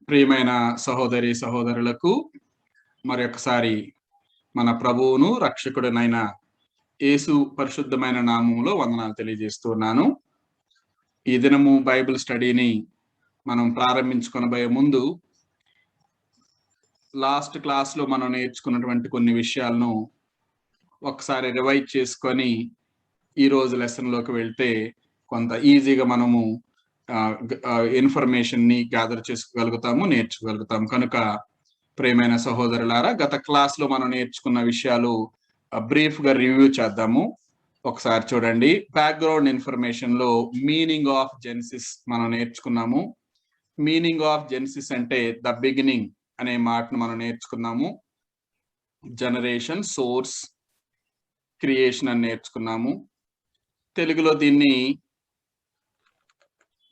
ప్రియమైన సహోదరి సహోదరులకు మరొకసారి మన ప్రభువును రక్షకుడనైన యేసు పరిశుద్ధమైన నామములో వందనాలు తెలియజేస్తున్నాను. ఈ దినము బైబిల్ స్టడీని మనం ప్రారంభించుకొనబోయే ముందు లాస్ట్ క్లాస్లో మనం నేర్చుకున్నటువంటి కొన్ని విషయాలను ఒకసారి రివైజ్ చేసుకొని ఈరోజు లెసన్లోకి వెళ్తే కొంత ఈజీగా మనము ఇన్ఫర్మేషన్ని గ్యాదర్ చేసుకోగలుగుతాము, నేర్చుకోగలుగుతాము. కనుక ప్రియమైన సహోదరులారా, గత క్లాస్లో మనం నేర్చుకున్న విషయాలు బ్రీఫ్గా రివ్యూ చేద్దాము. ఒకసారి చూడండి. బ్యాక్గ్రౌండ్ ఇన్ఫర్మేషన్లో మీనింగ్ ఆఫ్ జెనిసిస్ మనం నేర్చుకున్నాము. మీనింగ్ ఆఫ్ జెనిసిస్ అంటే ద బిగినింగ్ అనే మాటను మనం నేర్చుకున్నాము. జనరేషన్, సోర్స్, క్రియేషన్ అని నేర్చుకున్నాము. తెలుగులో దీన్ని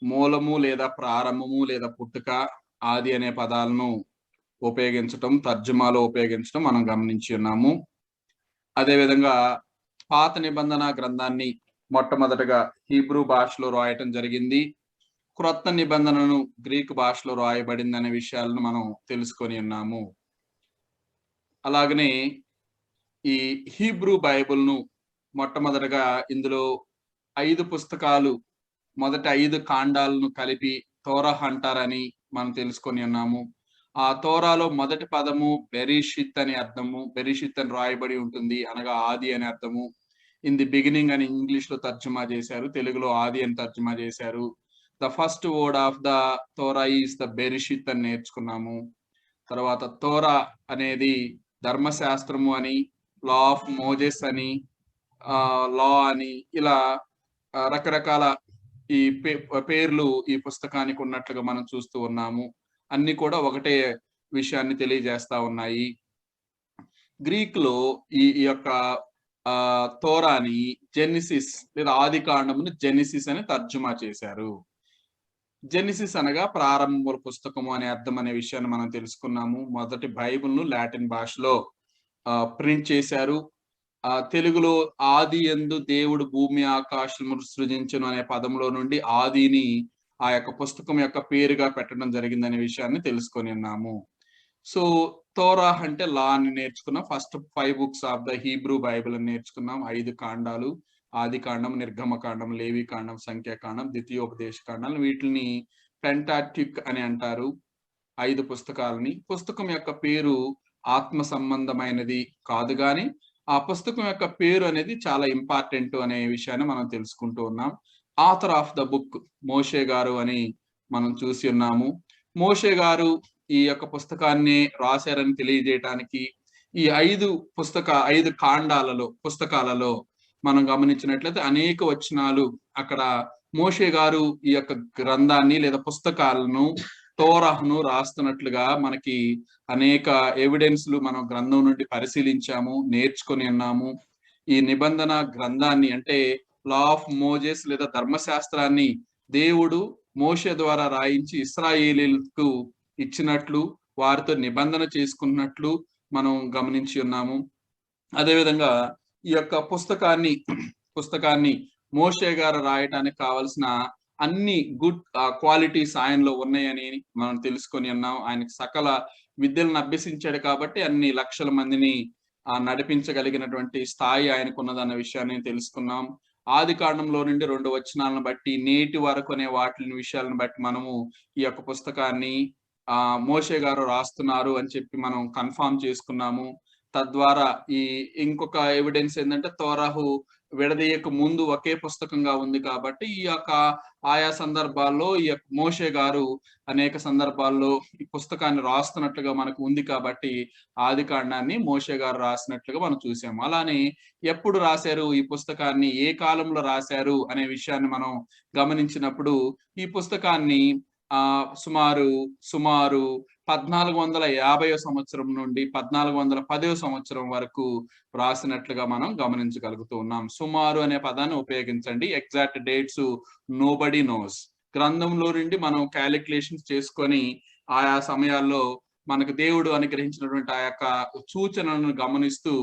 మూలము లేదా ప్రారంభము లేదా పుట్టుక, ఆది అనే పదాలను ఉపయోగించటం, తర్జుమాలో ఉపయోగించడం మనం గమనించి ఉన్నాము. అదేవిధంగా పాత నిబంధన గ్రంథాన్ని మొట్టమొదటగా హీబ్రూ భాషలో రాయటం జరిగింది. క్రొత్త నిబంధనను గ్రీకు భాషలో రాయబడింది అనే విషయాలను మనం తెలుసుకొని ఉన్నాము. అలాగనే ఈ హీబ్రూ బైబిల్ను మొట్టమొదటగా ఇందులో 5 పుస్తకాలు, మొదటి 5 కాండాలను కలిపి తోరాహ్ అంటారని మనం తెలుసుకొని ఉన్నాము. ఆ తోరాలో మొదటి పదము బెరీషిత్ అని అర్థము, బెరీషిత్ అని రాయబడి ఉంటుంది, అనగా ఆది అని అర్థము. ఇన్ ది బిగినింగ్ అని ఇంగ్లీష్ లో తర్జుమా చేశారు, తెలుగులో ఆది అని తర్జుమా చేశారు. The first word of the Torah is the Bereshit అని నేర్చుకున్నాము. తర్వాత తోరా అనేది ధర్మశాస్త్రము అని, లా ఆఫ్ మోజెస్ అని, లా అని, ఇలా రకరకాల ఈ పేర్లు ఈ పుస్తకానికి ఉన్నట్లుగా మనం చూస్తూ ఉన్నాము. అన్ని కూడా ఒకటే విషయాన్ని తెలియజేస్తా ఉన్నాయి. గ్రీక్ లో ఈ యొక్క తోరాని జెనిసిస్ లేదా ఆది కాండమును జెనిసిస్ అని తర్జుమా చేశారు. జెనిసిస్ అనగా ప్రారంభ పుస్తకము అనే అర్థం అనే విషయాన్ని మనం తెలుసుకున్నాము. మొదటి బైబిల్ను లాటిన్ భాషలో ప్రింట్ చేశారు. తెలుగులో ఆది యందు దేవుడు భూమి ఆకాశములు సృజించును అనే పదంలో నుండి ఆదిని ఆ యొక్క పుస్తకం యొక్క పేరుగా పెట్టడం జరిగిందనే విషయాన్ని తెలుసుకొని ఉన్నాము. సో తోరాహ్ అంటే లా అని నేర్చుకున్నాం. First 5 books of the Hebrew Bible అని నేర్చుకున్నాం. 5 కాండాలు: ఆది కాండం, నిర్గమ కాండం, లేవి కాండం, సంఖ్యాకాండం, ద్వితీయోపదేశ కాండాలు. వీటిని పెంటాట్యూక్ అని అంటారు, 5 పుస్తకాలని. పుస్తకం యొక్క పేరు ఆత్మ సంబంధమైనది కాదు, కానీ ఆ పుస్తకం యొక్క పేరు అనేది చాలా ఇంపార్టెంట్ అనే విషయాన్ని మనం తెలుసుకుంటూ ఉన్నాం. ఆథర్ ఆఫ్ ద బుక్ మోషే గారు అని మనం చూసి ఉన్నాము. మోషే గారు ఈ యొక్క పుస్తకాన్ని రాశారని తెలియజేయటానికి ఈ 5 పుస్తకాలలో మనం గమనించినట్లయితే అనేక వచనాలు అక్కడ మోషే గారు ఈ యొక్క గ్రంథాన్ని లేదా పుస్తకాలను, తోరాహ్ను రాస్తున్నట్లుగా మనకి అనేక ఎవిడెన్స్లు మనం గ్రంథం నుండి పరిశీలించాము, నేర్చుకొని ఉన్నాము. ఈ నిబంధన గ్రంథాన్ని అంటే లా ఆఫ్ మోజెస్ లేదా ధర్మశాస్త్రాన్ని దేవుడు మోషే ద్వారా రాయించి ఇశ్రాయేలీలకు ఇచ్చినట్లు, వారితో నిబంధన చేసుకున్నట్లు మనం గమనించి ఉన్నాము. అదేవిధంగా ఈ యొక్క పుస్తకాన్ని మోషే గారు రాయటానికి కావలసిన అన్ని గుడ్ క్వాలిటీస్ ఆయనలో ఉన్నాయని మనం తెలుసుకొని ఉన్నాం. ఆయనకి సకల విద్యలను అభ్యసించాడు కాబట్టి అన్ని లక్షల మందిని నడిపించగలిగినటువంటి స్థాయి ఆయనకు ఉన్నదన్న విషయాన్ని తెలుసుకున్నాం. ఆది కాండంలో నుండి 2 వచనాలను బట్టి నేటి వరకు అనే విషయాలను బట్టి మనము ఈ యొక్క పుస్తకాన్ని మోషే గారు రాస్తున్నారు అని చెప్పి మనం కన్ఫర్మ్ చేసుకున్నాము. తద్వారా ఈ ఇంకొక ఎవిడెన్స్ ఏంటంటే తోరాహు విడదీయక ముందు ఒకే పుస్తకంగా ఉంది కాబట్టి ఈ యొక్క ఆయా సందర్భాల్లో ఈ యొక్క మోషే గారు అనేక సందర్భాల్లో ఈ పుస్తకాన్ని రాస్తున్నట్లుగా మనకు ఉంది కాబట్టి ఆది కాండాన్ని మోషే గారు రాసినట్లుగా మనం చూసాము. అలానే ఎప్పుడు రాశారు ఈ పుస్తకాన్ని, ఏ కాలంలో రాశారు అనే విషయాన్ని మనం గమనించినప్పుడు ఈ పుస్తకాన్ని సుమారు 1450 సంవత్సరం నుండి 1410 సంవత్సరం వరకు రాసినట్లుగా మనం గమనించగలుగుతూ ఉన్నాం. సుమారు అనే పదాన్ని ఉపయోగించండి. Exact dates nobody nose. గ్రంథంలో నుండి మనం క్యాలిక్యులేషన్స్ చేసుకొని ఆయా సమయాల్లో మనకు దేవుడు అనుగ్రహించినటువంటి ఆ యొక్క సూచనలను గమనిస్తూ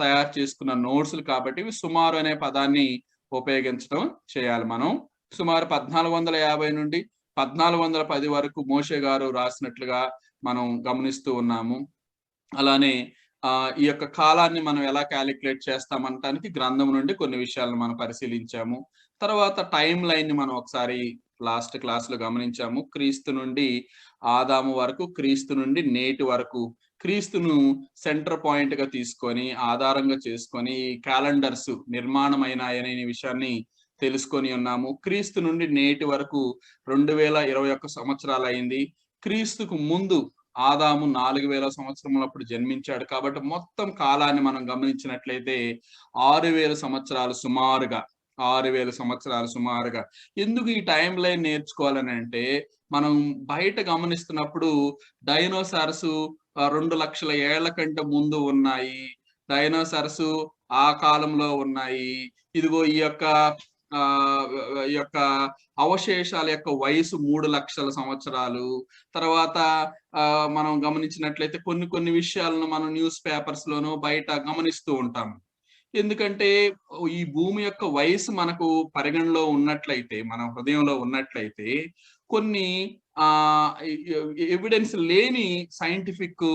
తయారు చేసుకున్న నోట్స్లు కాబట్టి ఇవి సుమారు అనే పదాన్ని ఉపయోగించడం చేయాలి. మనం సుమారు 1450 నుండి 1410 వరకు మోషే గారు రాసినట్లుగా మనం గమనిస్తూ ఉన్నాము. అలానే ఈ యొక్క కాలాన్ని మనం ఎలా క్యాలిక్యులేట్ చేస్తామంటానికి గ్రంథం నుండి కొన్ని విషయాలను మనం పరిశీలించాము. తర్వాత టైమ్ లైన్ ని మనం ఒకసారి లాస్ట్ క్లాస్ లో గమనించాము. క్రీస్తు నుండి ఆదాము వరకు, క్రీస్తు నుండి నేటి వరకు, క్రీస్తును సెంటర్ పాయింట్ గా తీసుకొని ఆధారంగా చేసుకొని క్యాలెండర్స్ నిర్మాణమైనాయనే విషయాన్ని తెలుసుకొని ఉన్నాము. క్రీస్తు నుండి నేటి వరకు 2021 సంవత్సరాలు అయింది. క్రీస్తుకు ముందు ఆదాము 4000 సంవత్సరములప్పుడు జన్మించాడు. కాబట్టి మొత్తం కాలాన్ని మనం గమనించినట్లయితే 6000 సంవత్సరాలు సుమారుగా 6000 సంవత్సరాలు సుమారుగా. ఎందుకు ఈ టైం లైన్ నేర్చుకోవాలని అంటే, మనం బయట గమనిస్తున్నప్పుడు డైనోసార్స్ 2 లక్షల ఏళ్ల కంటే ముందు ఉన్నాయి, డైనోసార్స్ ఆ కాలంలో ఉన్నాయి, ఇదిగో ఈ యొక్క అవశేషాల యొక్క వయసు 3 లక్షల సంవత్సరాలు. తర్వాత మనం గమనించినట్లయితే కొన్ని విషయాలను మనం న్యూస్ పేపర్స్ లోనూ బయట గమనిస్తూ ఉంటాం. ఎందుకంటే ఈ భూమి యొక్క వయసు మనకు పరిగణలో ఉన్నట్లయితే, మన హృదయంలో ఉన్నట్లయితే, కొన్ని ఎవిడెన్స్ లేని సైంటిఫిక్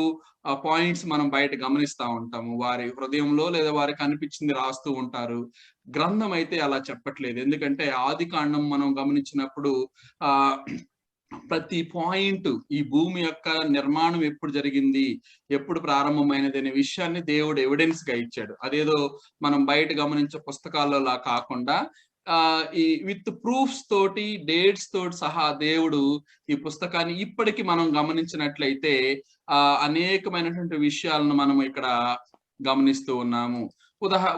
పాయింట్స్ మనం బయట గమనిస్తూ ఉంటాము. వారి హృదయంలో లేదా వారికి అనిపించింది రాస్తూ ఉంటారు. గ్రంథం అయితే అలా చెప్పట్లేదు. ఎందుకంటే ఆది కాండం మనం గమనించినప్పుడు ప్రతి పాయింట్, ఈ భూమి యొక్క నిర్మాణం ఎప్పుడు జరిగింది, ఎప్పుడు ప్రారంభమైనది అనే విషయాన్ని దేవుడు ఎవిడెన్స్ గా ఇచ్చాడు. అదేదో మనం బయట గమనించే పుస్తకాలలో కాకుండా ఈ విత్ ప్రూఫ్స్ తోటి, డేట్స్ తోటి సహా దేవుడు ఈ పుస్తకాన్ని ఇప్పటికి మనం గమనించినట్లయితే అనేకమైనటువంటి విషయాలను మనం ఇక్కడ గమనిస్తూ ఉన్నాము.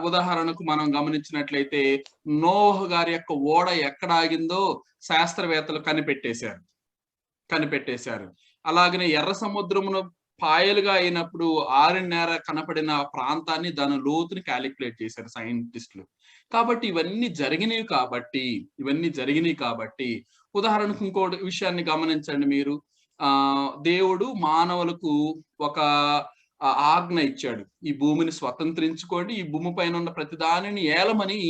ఉదాహరణకు మనం గమనించినట్లయితే నోహ్ గారి యొక్క ఓడ ఎక్కడ ఆగిందో శాస్త్రవేత్తలు కనిపెట్టేశారు. అలాగనే ఎర్ర సముద్రమును పాయలుగా అయినప్పుడు ఆరిన్నర కనపడిన ప్రాంతాన్ని, దాని లోతుని క్యాలిక్యులేట్ చేశారు సైంటిస్టులు. కాబట్టి ఇవన్నీ జరిగినాయి కాబట్టి ఉదాహరణకు ఇంకో విషయాన్ని గమనించండి మీరు. దేవుడు మానవులకు ఒక ఆజ్ఞ ఇచ్చాడు. ఈ భూమిని స్వతంత్రించుకోండి, ఈ భూమి పైన ఉన్న ప్రతి దానిని ఏలమని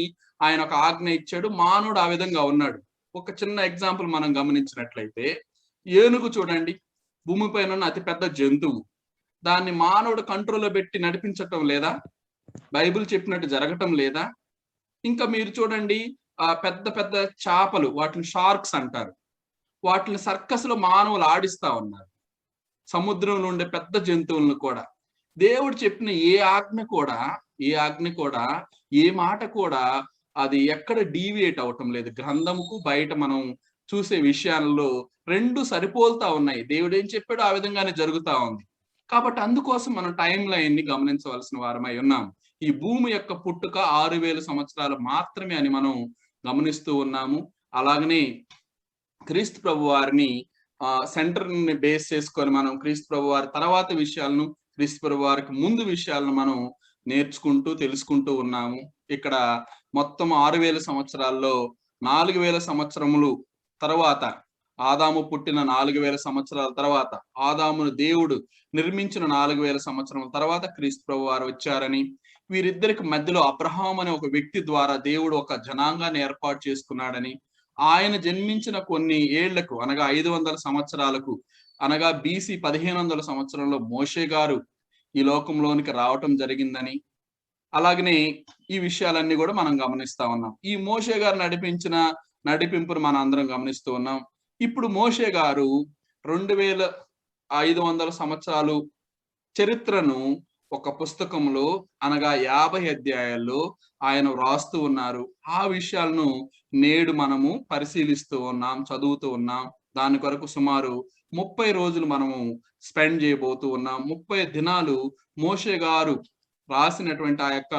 ఆయన ఒక ఆజ్ఞ ఇచ్చాడు. మానవుడు ఆ విధంగా ఉన్నాడు. ఒక చిన్న ఎగ్జాంపుల్ మనం గమనించినట్లయితే, ఏనుగు చూడండి, భూమి పైన ఉన్న అతి పెద్ద జంతువు. దాన్ని మానవుడు కంట్రోల్లో పెట్టి నడిపించటం లేదా? బైబిల్ చెప్పినట్టు జరగటం లేదా? ఇంకా మీరు చూడండి, పెద్ద పెద్ద చేపలు, వాటిని షార్క్స్ అంటారు, వాటిని సర్కస్ లో మానవులు ఆడిస్తా ఉన్నారు. సముద్రంలో ఉండే పెద్ద జంతువులను కూడా దేవుడు చెప్పిన ఏ ఆజ్ఞ కూడా ఏ మాట కూడా అది ఎక్కడ డీవియేట్ అవటం లేదు. గ్రంథముకు బయట మనం చూసే విషయాల్లో రెండు సరిపోల్తా ఉన్నాయి. దేవుడు ఏం చెప్పాడో ఆ విధంగానే జరుగుతా ఉంది. కాబట్టి అందుకోసం మనం టైం లైన్ ని గమనించవలసిన వారమై ఉన్నాం. ఈ భూమి యొక్క పుట్టుక 6000 సంవత్సరాలు మాత్రమే అని మనం గమనిస్తూ ఉన్నాము. అలాగనే క్రీస్తు ప్రభు వారిని సెంటర్ ని బేస్ చేసుకొని మనం క్రీస్తు ప్రభు వారి తర్వాత విషయాలను, క్రీస్తు ప్రభు వారికి ముందు విషయాలను మనం నేర్చుకుంటూ తెలుసుకుంటూ ఉన్నాము. ఇక్కడ మొత్తం 6000 సంవత్సరాల్లో 4000 సంవత్సరములు తర్వాత, ఆదాము పుట్టిన 4000 సంవత్సరాల తర్వాత, ఆదామును దేవుడు నిర్మించిన 4000 సంవత్సరాల తర్వాత క్రీస్తు ప్రభు వారు వచ్చారని, వీరిద్దరికి మధ్యలో అబ్రహాం అనే ఒక వ్యక్తి ద్వారా దేవుడు ఒక జనాంగాన్ని ఏర్పాటు చేసుకున్నాడని, ఆయన జన్మించిన కొన్ని ఏళ్లకు అనగా 500 సంవత్సరాలకు అనగా BC 1500 సంవత్సరంలో మోషే గారు ఈ లోకంలోనికి రావటం జరిగిందని, అలాగనే ఈ విషయాలన్నీ కూడా మనం గమనిస్తా ఉన్నాం. ఈ మోషే గారు నడిపింపును మనం అందరం గమనిస్తూ ఉన్నాం. ఇప్పుడు మోషే గారు 2500 సంవత్సరాలు చరిత్రను ఒక పుస్తకంలో అనగా 50 అధ్యాయాల్లో ఆయన వ్రాస్తూ ఉన్నారు. ఆ విషయాలను నేడు మనము పరిశీలిస్తూ ఉన్నాం, చదువుతూ ఉన్నాం. దాని కొరకు సుమారు 30 రోజులు మనము స్పెండ్ చేయబోతూ ఉన్నాం. 30 దినాలు మోషే గారు రాసినటువంటి ఆ యొక్క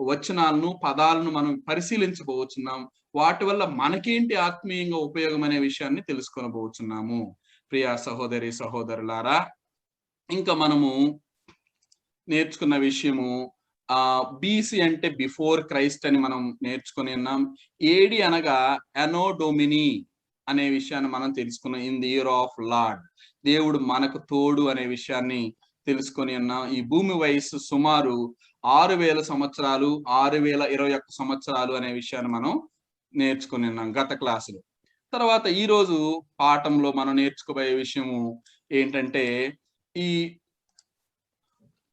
వచనాలను, పదాలను మనం పరిశీలించబోతున్నాం. వాటి వల్ల మనకేంటి ఆత్మీయంగా ఉపయోగం అనే విషయాన్ని తెలుసుకొనబోతున్నాము. ప్రియా సహోదరి సహోదరులారా, ఇంకా మనము నేర్చుకున్న విషయము BC అంటే బిఫోర్ క్రైస్ట్ అని మనం నేర్చుకుని ఉన్నాం. AD అనగా అనో డొమిని అనే విషయాన్ని మనం తెలుసుకున్నాం. In the year of lord, దేవుడు మనకు తోడు అనే విషయాన్ని తెలుసుకొని ఉన్నాం. ఈ భూమి వయస్సు సుమారు 6000 సంవత్సరాలు, 6021 సంవత్సరాలు అనే విషయాన్ని మనం నేర్చుకుని ఉన్నాం గత క్లాసులో. తర్వాత ఈ రోజు పాఠంలో మనం నేర్చుకోబోయే విషయము ఏంటంటే, ఈ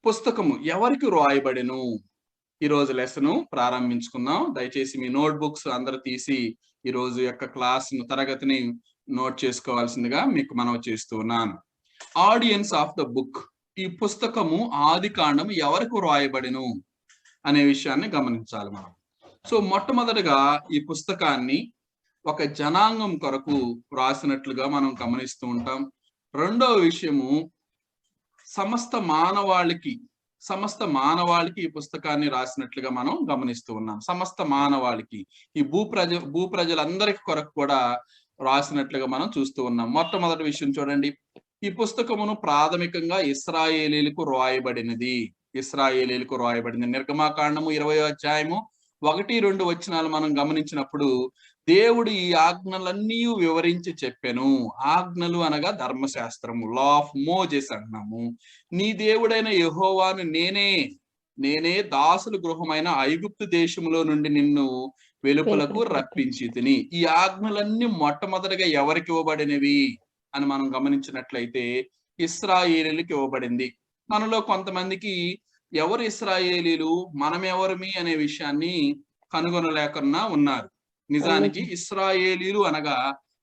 పుస్తకము ఎవరికి రాయబడెను. ఈ రోజు లెసన్ ప్రారంభించుకుందాం. దయచేసి మీ నోట్ బుక్స్ అందరూ తీసి ఈ రోజు యొక్క క్లాస్ తరగతిని నోట్ చేసుకోవాల్సిందిగా మీకు మనవి చేస్తూ ఉన్నాను. Audience of the book. ఈ పుస్తకము ఆదికాండం ఎవరికి రాయబడెను అనే విషయాన్ని గమనించాలి మనం. సో మొట్టమొదటిగా ఈ పుస్తకాన్ని ఒక జనాంగం కొరకు రాసినట్లుగా మనం గమనిస్తూ ఉంటాం. రెండవ విషయము సమస్త మానవాళికి ఈ పుస్తకాన్ని రాసినట్లుగా మనం గమనిస్తూ ఉన్నాం. సమస్త మానవాళికి, ఈ భూప్రజలందరికి కొరకు కూడా రాసినట్లుగా మనం చూస్తూ ఉన్నాం. మొట్టమొదటి విషయం చూడండి, ఈ పుస్తకమును ప్రాథమికంగా ఇశ్రాయేలీలకు రాయబడినది. నిర్గమాకాండము 20వ అధ్యాయము 1-2 వచనాలు మనం గమనించినప్పుడు దేవుడు ఈ ఆజ్ఞలన్నీ వివరించి చెప్పెను. ఆజ్ఞలు అనగా ధర్మశాస్త్రము, లా ఆఫ్ మోజెస్ అంటున్నాము. నీ దేవుడైన యెహోవాను నేనే దాసుల గృహమైన ఐగుప్తు దేశములో నుండి నిన్ను వెలుపలకు రప్పించి తిని. ఈ ఆజ్ఞలన్నీ మొట్టమొదటిగా ఎవరికి ఇవ్వబడినవి అని మనం గమనించినట్లయితే ఇశ్రాయేలీలకు ఇవ్వబడింది. మనలో కొంతమందికి ఎవరు ఇశ్రాయేలీలు, మనం ఎవరిమి అనే విషయాన్ని కనుగొనలేకున్నా ఉన్నారు. నిజానికి ఇశ్రాయేలీలు అనగా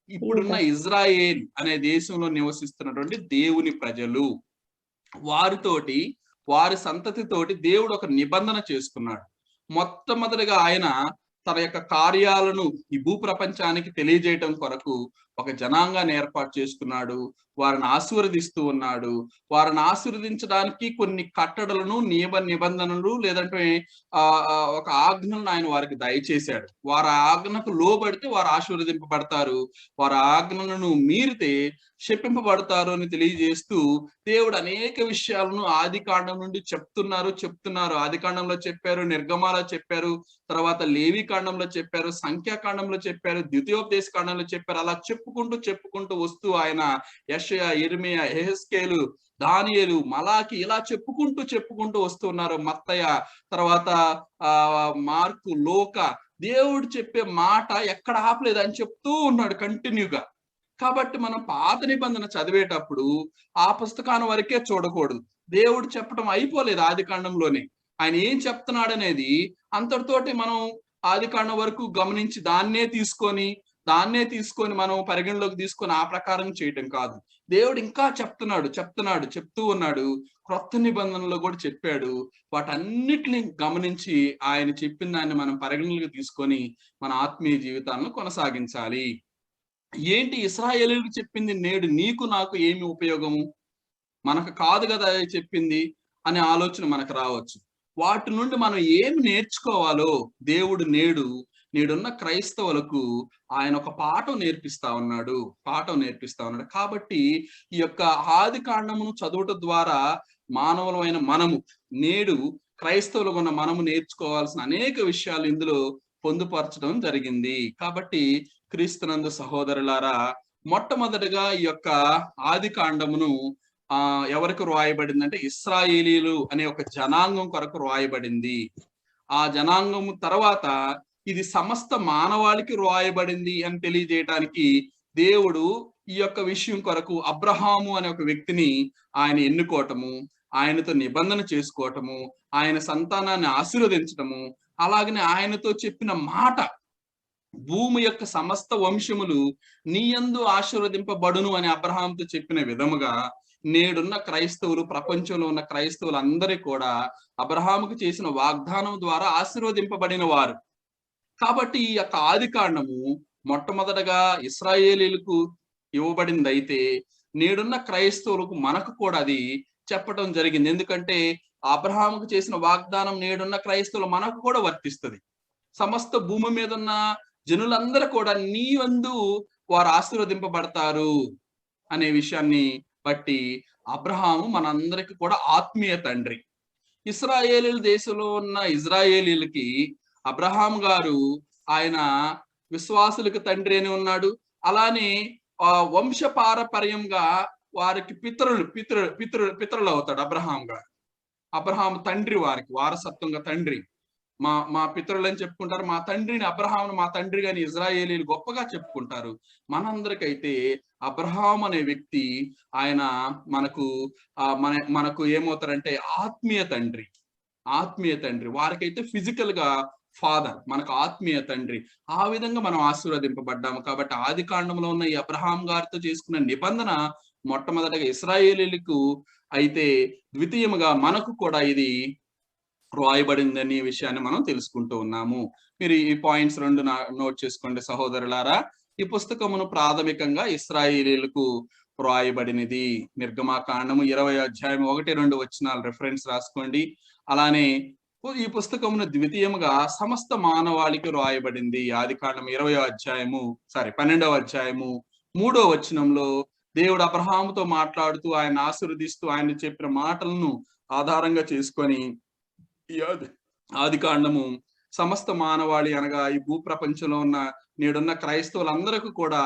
ఇప్పుడున్న ఇజ్రాయేల్ అనే దేశంలో నివసిస్తున్నటువంటి దేవుని ప్రజలు. వారి సంతతితోటి దేవుడు ఒక నిబంధన చేసుకున్నాడు. మొట్టమొదటిగా ఆయన తన యొక్క కార్యాలను ఈ భూప్రపంచానికి తెలియజేయటం కొరకు ఒక జనాంగాన్ని ఏర్పాటు చేసుకున్నాడు. వారిని ఆశీర్వదిస్తూ ఉన్నాడు. వారిని ఆశీర్వదించడానికి కొన్ని కట్టడలను, నిబంధనలు లేదంటే ఒక ఆజ్ఞలను ఆయన వారికి దయచేశాడు. వారి ఆజ్ఞకు లోబడితే వారు ఆశీర్వదింపబడతారు, వారి ఆజ్ఞలను మీరితే శపింపబడతారు అని తెలియజేస్తూ దేవుడు అనేక విషయాలను ఆదికాండం నుండి చెప్తున్నారు. ఆదికాండంలో చెప్పారు, నిర్గమాలో చెప్పారు, తర్వాత లేవి కాండంలో చెప్పారు, సంఖ్యాకాండంలో చెప్పారు, ద్వితీయోపదేశ కాండంలో చెప్పారు. అలా చెప్పుకుంటూ వస్తూ ఆయన యెషయా, యిర్మీయా, యెహెజ్కేలు, దానియేలు, మలాకి ఇలా చెప్పుకుంటూ వస్తున్నారు. మత్తయ్య, తర్వాత మార్కు, లోక, దేవుడు చెప్పే మాట ఎక్కడ ఆపలేదు అని చెప్తూ ఉన్నాడు కంటిన్యూగా. కాబట్టి మనం పాత నిబంధన చదివేటప్పుడు ఆ పుస్తకాన్ని వరకే చూడకూడదు. దేవుడు చెప్పడం అయిపోలేదు ఆదికాండంలోనే. ఆయన ఏం చెప్తున్నాడు అనేది అంతటితోటి మనం ఆదికాండం వరకు గమనించి దాన్నే తీసుకొని మనం పరిగణలోకి తీసుకొని ఆ ప్రకారం చేయటం కాదు. దేవుడు ఇంకా చెప్తూ ఉన్నాడు. క్రొత్త నిబంధనలో కూడా చెప్పాడు. వాటన్నిటిని గమనించి ఆయన చెప్పిన దాన్ని మనం పరిగణలోకి తీసుకొని మన ఆత్మీయ జీవితాలను కొనసాగించాలి. ఏంటి ఇశ్రాయేలీయులకు చెప్పింది నేడు నీకు నాకు ఏమి ఉపయోగము, మనకు కాదు కదా చెప్పింది అనే ఆలోచన మనకు రావచ్చు. వాటి నుండి మనం ఏమి నేర్చుకోవాలో దేవుడు నేడున్న క్రైస్తవులకు ఆయన ఒక పాఠం నేర్పిస్తా ఉన్నాడు. కాబట్టి ఈ యొక్క ఆదికాండమును చదువుట ద్వారా మానవులమైన మనము, నేడు క్రైస్తవులుగా ఉన్న మనము నేర్చుకోవాల్సిన అనేక విషయాలు ఇందులో పొందుపరచడం జరిగింది. కాబట్టి క్రీస్తునందు సహోదరులారా, మొట్టమొదటిగా ఈ యొక్క ఆదికాండమును ఎవరికి రాయబడిందంటే ఇశ్రాయేలీలు అనే ఒక జనాంగం కొరకు రాయబడింది. ఆ జనాంగం తర్వాత ఇది సమస్త మానవాళికి రాయబడింది అని తెలియజేయడానికి దేవుడు ఈ యొక్క విషయం కొరకు అబ్రహాము అనే ఒక వ్యక్తిని ఆయన ఎన్నుకోవటము, ఆయనతో నిబంధన చేసుకోవటము, ఆయన సంతానాన్ని ఆశీర్వదించటము, అలాగనే ఆయనతో చెప్పిన మాట, భూమి యొక్క సమస్త వంశములు నీయందు ఆశీర్వదింపబడును అని అబ్రహాంతో చెప్పిన విధముగా నేడున్న క్రైస్తవులు, ప్రపంచంలో ఉన్న క్రైస్తవులందరికీ కూడా అబ్రహాముకు చేసిన వాగ్దానం ద్వారా ఆశీర్వదింపబడిన వారు. కాబట్టి ఈ యొక్క ఆదికాండము మొట్టమొదటగా ఇశ్రాయేలీలకు ఇవ్వబడింది అయితే నేడున్న క్రైస్తవులకు మనకు కూడా అది చెప్పడం జరిగింది. ఎందుకంటే అబ్రహాముకు చేసిన వాగ్దానం నేడున్న క్రైస్తవులు మనకు కూడా వర్తిస్తుంది. సమస్త భూమి మీద ఉన్న జనులందరూ కూడా నీ యందు వారు ఆశీర్వదింపబడతారు అనే విషయాన్ని బట్టి అబ్రహాము మనందరికి కూడా ఆత్మీయ తండ్రి. ఇశ్రాయేలీల దేశంలో ఉన్న ఇజ్రాయేలీలకి అబ్రహాం గారు ఆయన విశ్వాసులకు తండ్రి అని ఉన్నాడు. అలానే వంశపారపర్యంగా వారికి పితరులు అవుతాడు అబ్రహాం గారు. అబ్రహాం తండ్రి, వారికి వారసత్వంగా తండ్రి. మా మా పితరులు అని చెప్పుకుంటారు, మా తండ్రిని అబ్రహామును మా తండ్రి గాని ఇజ్రాయేలీలు గొప్పగా చెప్పుకుంటారు. మనందరికైతే అబ్రహాం అనే వ్యక్తి ఆయన మనకు మనకు ఏమవుతారంటే ఆత్మీయ తండ్రి. ఆత్మీయ తండ్రి వారికైతే ఫిజికల్ గా ఫాదర్, మనకు ఆత్మీయ తండ్రి. ఆ విధంగా మనం ఆశీర్వదింపబడ్డాము. కాబట్టి ఆది కాండంలో ఉన్న ఈ అబ్రహాం గారితో చేసుకున్న నిబంధన మొట్టమొదటిగా ఇశ్రాయేలీలకు అయితే, ద్వితీయముగా మనకు కూడా ఇది రాయబడిందని విషయాన్ని మనం తెలుసుకుంటూ ఉన్నాము. మీరు ఈ పాయింట్స్ రెండు నోట్ చేసుకోండి సహోదరులారా. ఈ పుస్తకమును ప్రాథమికంగా ఇశ్రాయేలీలకు రాయబడినది. నిర్గమాకాండము 20 అధ్యాయం 1-2 వచనాలు రిఫరెన్స్ రాసుకోండి. అలానే ఈ పుస్తకమును ద్వితీయముగా సమస్త మానవాళికి రాయబడింది. ఆది కాండం 20వ అధ్యాయము 12వ అధ్యాయము 3వ వచనంలో దేవుడు అబ్రహాముతో మాట్లాడుతూ ఆయన ఆశీర్వదిస్తూ ఆయన చెప్పిన మాటలను ఆధారంగా చేసుకొని ఈ ఆది కాండము సమస్త మానవాళి అనగా ఈ భూ ప్రపంచంలో ఉన్న నేడున్న క్రైస్తవులందరికీ కూడా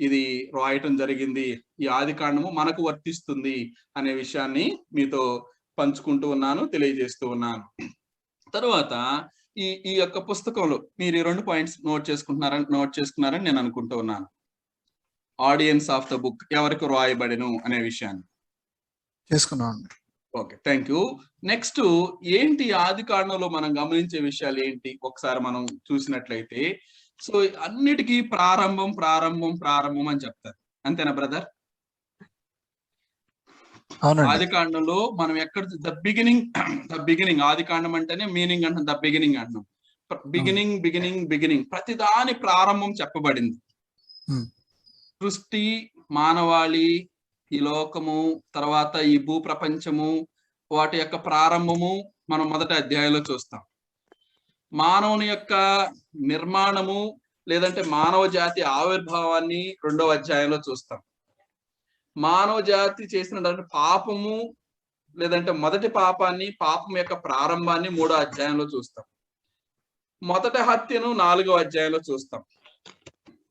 ఇది రాయటం జరిగింది. ఈ ఆది కాండము మనకు వర్తిస్తుంది అనే విషయాన్ని మీతో పంచుకుంటూ ఉన్నాను, తెలియజేస్తూ ఉన్నాను. తర్వాత ఈ యొక్క పుస్తకంలో మీరు ఈ 2 పాయింట్స్ నోట్ చేసుకున్నారని నేను అనుకుంటూ ఉన్నాను. ఆడియన్స్ ఆఫ్ ద బుక్ ఎవరికి రాయబడిను అనే విషయాన్ని చేసుకున్నాను. Okay, thank you. నెక్స్ట్ ఏంటి ఆది కాండంలో మనం గమనించే విషయాలు ఏంటి ఒకసారి మనం చూసినట్లయితే, సో అన్నిటికీ ప్రారంభం ప్రారంభం ప్రారంభం అని చెప్తారు. అంతేనా బ్రదర్? ఆది కాండంలో మనం ఎక్కడ ద బిగినింగ్ ఆది కాండం అంటేనే మీనింగ్ అంటాం, ద బిగినింగ్ అంటున్నాం. బిగినింగ్ బిగినింగ్ బిగినింగ్ ప్రతి దాని ప్రారంభం చెప్పబడింది. సృష్టి, మానవాళి, ఈ లోకము, తర్వాత ఈ భూ ప్రపంచము, వాటి యొక్క ప్రారంభము మనం మొదటి అధ్యాయంలో చూస్తాం. మానవుని యొక్క నిర్మాణము లేదంటే మానవ జాతి ఆవిర్భావాన్ని 2వ అధ్యాయంలో చూస్తాం. మానవ జాతి చేసినటువంటి పాపము లేదంటే మొదటి పాపాన్ని, పాపం యొక్క ప్రారంభాన్ని 3వ అధ్యాయంలో చూస్తాం. మొదటి హత్యను 4వ అధ్యాయంలో చూస్తాం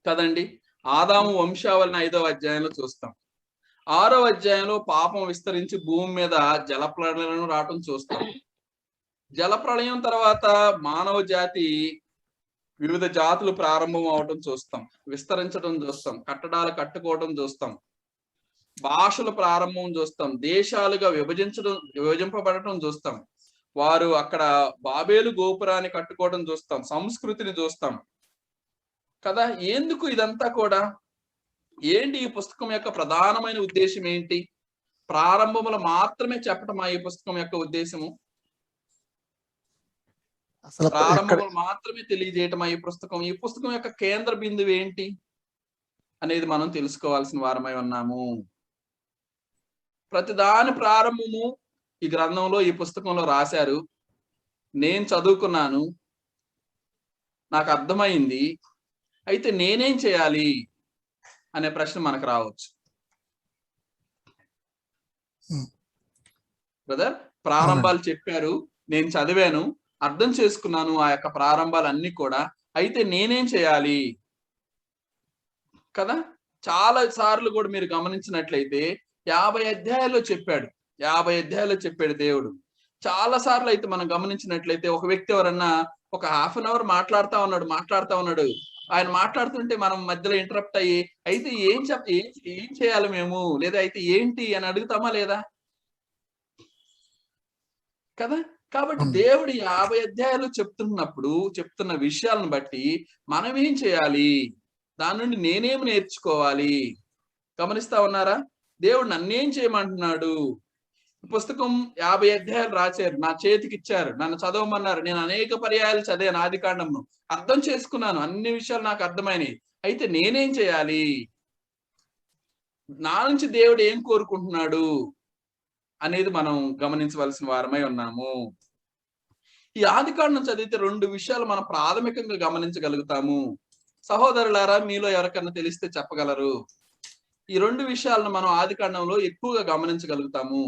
కదండి. ఆదాము వంశావళిని 5వ అధ్యాయంలో చూస్తాం. 6వ అధ్యాయంలో పాపం విస్తరించి భూమి మీద జలప్రళయం రావటం చూస్తాం. జలప్రళయం తర్వాత మానవ జాతి వివిధ జాతులు ప్రారంభం అవటం చూస్తాం, విస్తరించడం చూస్తాం, కట్టడాలు కట్టుకోవడం చూస్తాం, భాషలు ప్రారంభం చూస్తాం, దేశాలుగా విభజింపబడటం చూస్తాం, వారు అక్కడ బాబేలు గోపురాన్ని కట్టుకోవడం చూస్తాం, సంస్కృతిని చూస్తాం కదా. ఎందుకు ఇదంతా కూడా? ఏంటి ఈ పుస్తకం యొక్క ప్రధానమైన ఉద్దేశం ఏంటి? ప్రారంభములు మాత్రమే చెప్పటమా ఈ పుస్తకం యొక్క ఉద్దేశము? ప్రారంభములు మాత్రమే తెలియజేయటమా ఈ పుస్తకం? ఈ పుస్తకం యొక్క కేంద్ర బిందువు ఏంటి అనేది మనం తెలుసుకోవాల్సిన వారమై ఉన్నాము. ప్రతిదాని ప్రారంభము ఈ గ్రంథంలో, ఈ పుస్తకంలో రాశారు. నేను చదువుకున్నాను, నాకు అర్థమైంది, అయితే నేనేం చేయాలి అనే ప్రశ్న మనకు రావచ్చు బ్రదర్. ప్రారంభాలు చెప్పారు, నేను చదివాను, అర్థం చేసుకున్నాను ఆ యొక్క ప్రారంభాలు అన్ని కూడా, అయితే నేనేం చేయాలి కదా. చాలా సార్లు కూడా మీరు గమనించినట్లయితే 50 అధ్యాయాల్లో చెప్పాడు, 50 అధ్యాయాల్లో చెప్పాడు దేవుడు. చాలా సార్లు అయితే మనం గమనించినట్లయితే ఒక వ్యక్తి ఎవరన్నా ఒక హాఫ్ అన్ అవర్ మాట్లాడుతా ఉన్నాడు, ఆయన మాట్లాడుతుంటే మనం మధ్యలో ఇంటరప్ట్ అయ్యి అయితే ఏం చేయాలి మేము, లేదా అయితే ఏంటి అని అడుగుతామా లేదా కదా. కాబట్టి దేవుడు 50 అధ్యాయాలు చెప్తున్న విషయాలను బట్టి మనం ఏం చేయాలి, దాని నుండి నేనేమి నేర్చుకోవాలి గమనిస్తా ఉన్నారా? దేవుడు నన్నేం చేయమంటున్నాడు? పుస్తకం 50 అధ్యాయాలు రాశారు, నా చేతికి ఇచ్చారు, నన్ను చదవమన్నారు. నేను అనేక పర్యాయాలు చదివాను ఆది కాండంను, అర్థం చేసుకున్నాను, అన్ని విషయాలు నాకు అర్థమైనవి. అయితే నేనేం చేయాలి, నా నుంచి దేవుడు ఏం కోరుకుంటున్నాడు అనేది మనం గమనించవలసిన వారమై ఉన్నాము. ఈ ఆది కాండం చదివితే 2 విషయాలు మనం ప్రాథమికంగా గమనించగలుగుతాము. సహోదరులారా, మీలో ఎవరికన్నా తెలిస్తే చెప్పగలరు. ఈ 2 విషయాలను మనం ఆది కాండంలో ఎక్కువగా గమనించగలుగుతాము.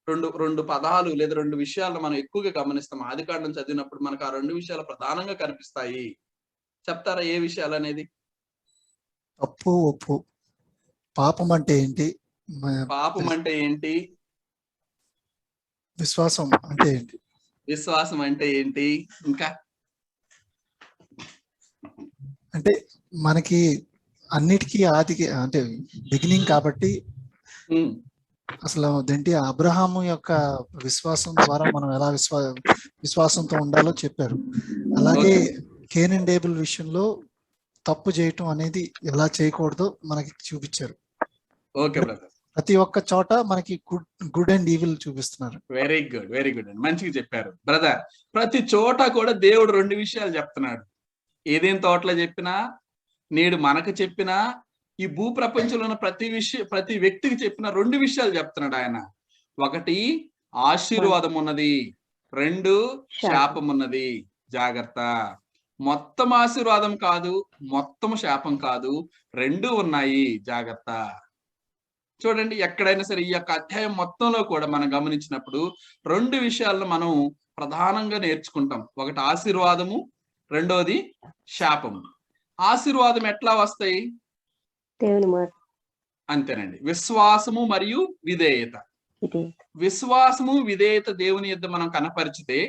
రెండు పదాలు లేదా 2 విషయాలను మనం ఎక్కువగా గమనిస్తాం. ఆది కాండం చదివినప్పుడు మనకు ఆ 2 విషయాలు ప్రధానంగా కనిపిస్తాయి. చెప్తారా ఏ విషయాలు అనేది? తప్పు, ఒప్పు. పాపం అంటే ఏంటి? పాపం అంటే ఏంటి? విశ్వాసం అంటే ఏంటి? విశ్వాసం అంటే ఏంటి? ఇంకా అంటే మనకి అన్నిటికీ ఆదికి అంటే బిగినింగ్ కాబట్టి ఉమ్, అసలు అదేంటి అబ్రహాము యొక్క విశ్వాసం ద్వారా మనం ఎలా విశ్వాసంతో ఉండాలో చెప్పారు. అలాగే ఓకే కేన్ అండ్ ఏబుల్ విషయంలో తప్పు చేయటం అనేది ఎలా చేయకూడదో మనకి చూపించారు. ఓకే బ్రదర్, ప్రతి ఒక్క చోట మనకి గుడ్ అండ్ ఈవిల్ చూపిస్తున్నారు. వెరీ గుడ్, వెరీ గుడ్ అండి, మంచిగా చెప్పారు బ్రదర్. ప్రతి చోట కూడా దేవుడు రెండు విషయాలు చెప్తున్నాడు. ఏదేం తోటలో చెప్పినా, నేడు మనకు చెప్పినా, ఈ భూ ప్రపంచంలో ఉన్న ప్రతి వ్యక్తికి చెప్పిన రెండు విషయాలు చెప్తున్నాడు ఆయన. ఒకటి ఆశీర్వాదం ఉన్నది, రెండు శాపం ఉన్నది. జాగ్రత్త. మొత్తం ఆశీర్వాదం కాదు, మొత్తం శాపం కాదు, రెండు ఉన్నాయి. జాగ్రత్త. చూడండి, ఎక్కడైనా సరే ఈ యొక్క అధ్యాయం మొత్తంలో కూడా మనం గమనించినప్పుడు రెండు విషయాలను మనం ప్రధానంగా నేర్చుకుంటాం. ఒకటి ఆశీర్వాదము, రెండోది శాపము. ఆశీర్వాదం ఎట్లా వస్తాయి? దేవుని మాట. అంతేనండి, విశ్వాసము మరియు విధేయత. విశ్వాసము విధేయత దేవుని యొద్ద మనం కనపరిచితే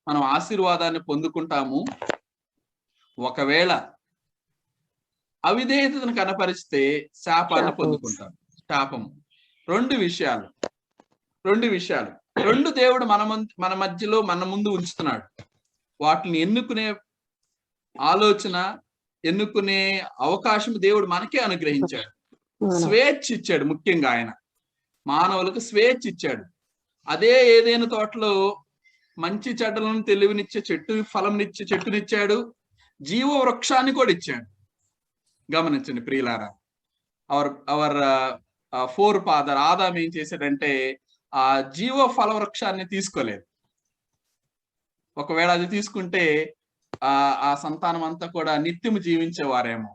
మనం ఆశీర్వాదాన్ని పొందుకుంటాము. ఒకవేళ అవిధేయతను కనపరిస్తే శాపాన్ని పొందుకుంటాం. శాపము. రెండు విషయాలు రెండు దేవుడు మన మధ్యలో మన ముందు ఉంచుతున్నాడు. వాటిని ఎన్నుకునే ఆలోచన, ఎన్నుకునే అవకాశం దేవుడు మనకే అనుగ్రహించాడు. స్వేచ్ఛ ఇచ్చాడు. ముఖ్యంగా ఆయన మానవులకు స్వేచ్ఛ ఇచ్చాడు. అదే ఏదైనా తోటలో మంచి చెడ్డలను తెలివినిచ్చే ఫలంనిచ్చే చెట్టునిచ్చాడు, జీవ వృక్షాన్ని కూడా ఇచ్చాడు. గమనించండి ప్రియులారా, అవర్ ఫోర్ ఫాదర్ ఆదాం ఏం చేశాడంటే ఆ జీవ ఫల వృక్షాన్ని తీసుకోలేదు. ఒకవేళ అది తీసుకుంటే ఆ సంతానం అంతా కూడా నిత్యము జీవించేవారేమో.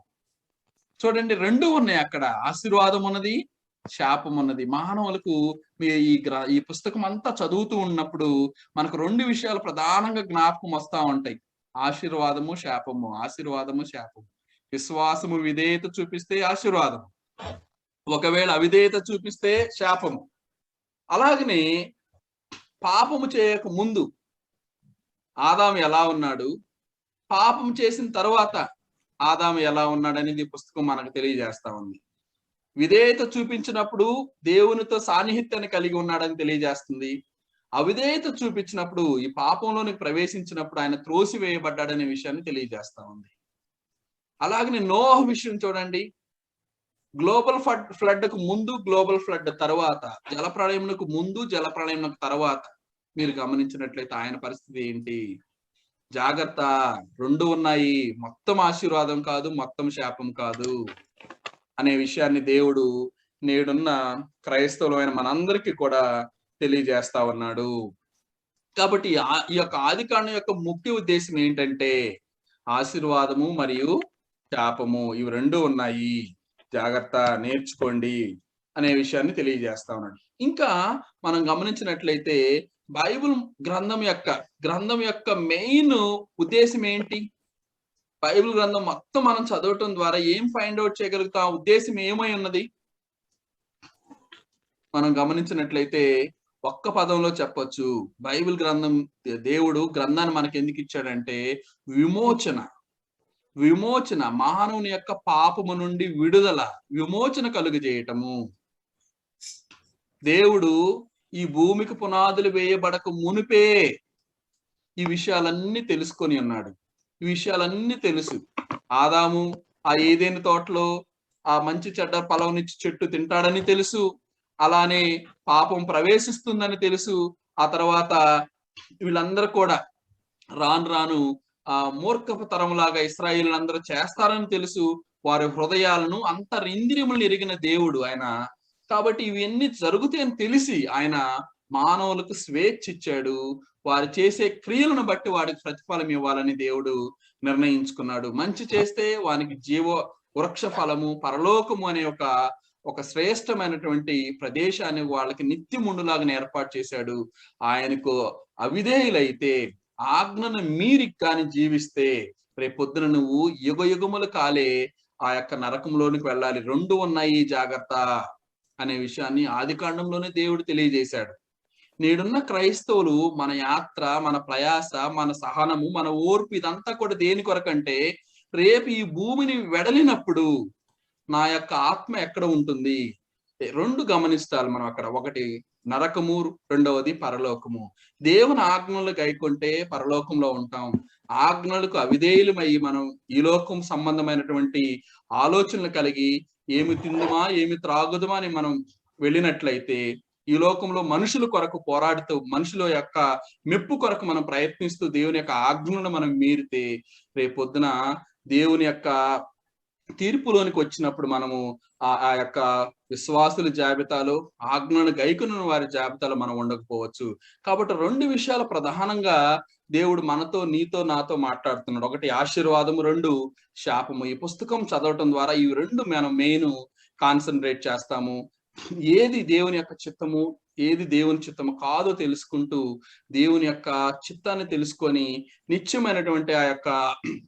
చూడండి, రెండు ఉన్నాయి అక్కడ. ఆశీర్వాదం ఉన్నది, శాపం ఉన్నది. మానవులకు ఈ పుస్తకం అంతా చదువుతూ ఉన్నప్పుడు మనకు రెండు విషయాలు ప్రధానంగా జ్ఞాపకం వస్తా ఉంటాయి. ఆశీర్వాదము, శాపము. ఆశీర్వాదము, శాపము. విశ్వాసము విధేయత చూపిస్తే ఆశీర్వాదం, ఒకవేళ అవిధేయత చూపిస్తే శాపము. అలాగనే పాపము చేయక ముందు ఆదాము ఎలా ఉన్నాడు, పాపం చేసిన తర్వాత ఆదాము ఎలా ఉన్నాడు అనేది పుస్తకం మనకు తెలియజేస్తా ఉంది. విధేయత చూపించినప్పుడు దేవునితో సాన్నిహిత్యాన్ని కలిగి ఉన్నాడని తెలియజేస్తుంది. అవిధేయత చూపించినప్పుడు ఈ పాపంలోనికి ప్రవేశించినప్పుడు ఆయన త్రోసివేయబడ్డాడనే విషయాన్ని తెలియజేస్తా ఉంది. అలాగనే నోహు విషయం చూడండి. గ్లోబల్ ఫ్లడ్ కు ముందు, గ్లోబల్ ఫ్లడ్ తర్వాత, జలప్రళయమునకు ముందు, జలప్రళయమునకు తర్వాత మీరు గమనించినట్లయితే ఆయన పరిస్థితి ఏంటి? జాగ్రత్త, రెండు ఉన్నాయి. మొత్తం ఆశీర్వాదం కాదు, మొత్తం శాపం కాదు అనే విషయాన్ని దేవుడు నేడున్న క్రైస్తవులమైన మనందరికీ కూడా తెలియజేస్తా ఉన్నాడు. కాబట్టి ఈ యొక్క ఆదికాండం యొక్క ముఖ్య ఉద్దేశం ఏంటంటే ఆశీర్వాదము మరియు శాపము, ఇవి రెండు ఉన్నాయి. జాగ్రత్త, నేర్చుకోండి అనే విషయాన్ని తెలియజేస్తా ఉన్నాడు. ఇంకా మనం గమనించినట్లయితే బైబిల్ గ్రంథం యొక్క మెయిన్ ఉద్దేశం ఏంటి? బైబిల్ గ్రంథం మొత్తం మనం చదవటం ద్వారా ఏం ఫైండ్ అవుట్ చేయగలుగుతాం? ఉద్దేశం ఏమై ఉన్నది? మనం గమనించినట్లయితే ఒక్క పదంలో చెప్పొచ్చు, బైబిల్ గ్రంథం, దేవుడు గ్రంథాన్ని మనకి ఎందుకు ఇచ్చాడంటే విమోచన, మానవుని యొక్క పాపము నుండి విడుదల, విమోచన కలుగజేయటము. దేవుడు ఈ భూమికి పునాదులు వేయబడక మునిపే ఈ విషయాలన్నీ తెలుసుకొని ఉన్నాడు. ఈ విషయాలన్నీ తెలుసు. ఆదాము ఆ ఏదైనా తోటలో ఆ మంచి చెడ్డ ఫలంనిచ్చి చెట్టు తింటాడని తెలుసు. అలానే పాపం ప్రవేశిస్తుందని తెలుసు. ఆ తర్వాత వీళ్ళందరూ కూడా రాను మూర్ఖపు తరంలాగా ఇశ్రాయేలులందరూ చేస్తారని తెలుసు. వారి హృదయాలను అంతరింద్రియములను ఎరిగిన దేవుడు ఆయన. కాబట్టి ఇవన్నీ జరుగుతాయని తెలిసి ఆయన మానవులకు స్వేచ్ఛ ఇచ్చాడు. వారు చేసే క్రియలను బట్టి వాడికి ప్రతిఫలం ఇవ్వాలని దేవుడు నిర్ణయించుకున్నాడు. మంచి చేస్తే వానికి జీవ వృక్ష ఫలము, పరలోకము అనే ఒక శ్రేష్టమైనటువంటి ప్రదేశాన్ని వాళ్ళకి నిత్యముండులాగా ఏర్పాటు చేశాడు. ఆయనకు అవిధేయులైతే, ఆజ్ఞను మీరి కానీ జీవిస్తే రేపొద్దున నువ్వు యుగ యుగములు కాలే ఆ యొక్క నరకంలోనికి వెళ్ళాలి. రెండు ఉన్నాయి, జాగ్రత్త అనే విషయాన్ని ఆదికాండంలోనే దేవుడు తెలియజేశాడు. నేడున్న క్రైస్తవులు మన యాత్ర, మన ప్రయాస, మన సహనము, మన ఓర్పు ఇదంతా కూడా దేని కొరకంటే రేపు ఈ భూమిని వెడలినప్పుడు నా యొక్క ఆత్మ ఎక్కడ ఉంటుంది? రెండు గమనిస్తాలు మనం అక్కడ. ఒకటి నరకము, రెండవది పరలోకము. దేవుని ఆజ్ఞలు గైకొంటే పరలోకంలో ఉంటాం. ఆజ్ఞలకు అవిధేయులమై మనం ఈ లోకం సంబంధమైనటువంటి ఆలోచనలు కలిగి ఏమి తిందుమా ఏమి త్రాగుదుమా అని మనం వెళ్ళినట్లయితే ఈ లోకంలో మనుషుల కొరకు పోరాడుతూ మనుషుల యొక్క మెప్పు కొరకు మనం ప్రయత్నిస్తూ దేవుని యొక్క ఆజ్ఞలను మనం మీరితే రేపొద్దున దేవుని యొక్క తీర్పులోనికి వచ్చినప్పుడు మనము ఆ యొక్క విశ్వాసుల జాబితాలో ఆజ్ఞలను గైకొన్న వారి జాబితాలో మనం ఉండకపోవచ్చు. కాబట్టి రెండు విషయాలు ప్రధానంగా దేవుడు మనతో, నీతో, నాతో మాట్లాడుతున్నాడు. ఒకటి ఆశీర్వాదము, రెండు శాపము. ఈ పుస్తకం చదవటం ద్వారా ఈ రెండు మనం మెయిన్ కాన్సన్ట్రేట్ చేస్తాము. ఏది దేవుని యొక్క చిత్తము, ఏది దేవుని చిత్తము కాదో తెలుసుకుంటూ దేవుని యొక్క చిత్తాన్ని తెలుసుకొని నిత్యమైనటువంటి ఆ యొక్క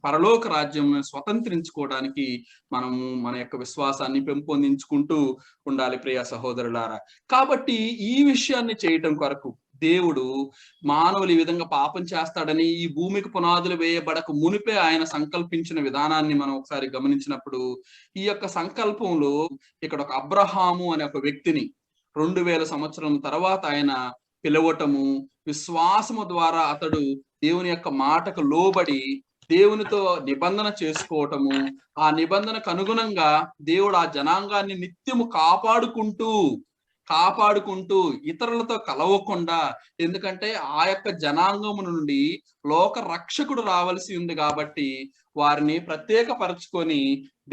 పరలోక రాజ్యం స్వతంత్రించుకోవడానికి మనము మన యొక్క విశ్వాసాన్ని పెంపొందించుకుంటూ ఉండాలి ప్రియ సహోదరులారా. కాబట్టి ఈ విషయాన్ని చేయటం కొరకు దేవుడు మానవులు ఈ విధంగా పాపం చేస్తాడని ఈ భూమికి పునాదులు వేయబడక మునిపే ఆయన సంకల్పించిన విధానాన్ని మనం ఒకసారి గమనించినప్పుడు ఈ యొక్క సంకల్పంలో ఇక్కడ ఒక అబ్రహాము అనే ఒక వ్యక్తిని 2000 సంవత్సరం తర్వాత ఆయన పిలవటము, విశ్వాసము ద్వారా అతడు దేవుని యొక్క మాటకు లోబడి దేవునితో నిబంధన చేసుకోవటము, ఆ నిబంధనకు అనుగుణంగా దేవుడు ఆ జనాంగాన్ని నిత్యము కాపాడుకుంటూ ఇతరులతో కలవకుండా, ఎందుకంటే ఆ యొక్క జనాంగము నుండి లోక రక్షకుడు రావాల్సి ఉంది కాబట్టి వారిని ప్రత్యేకపరచుకొని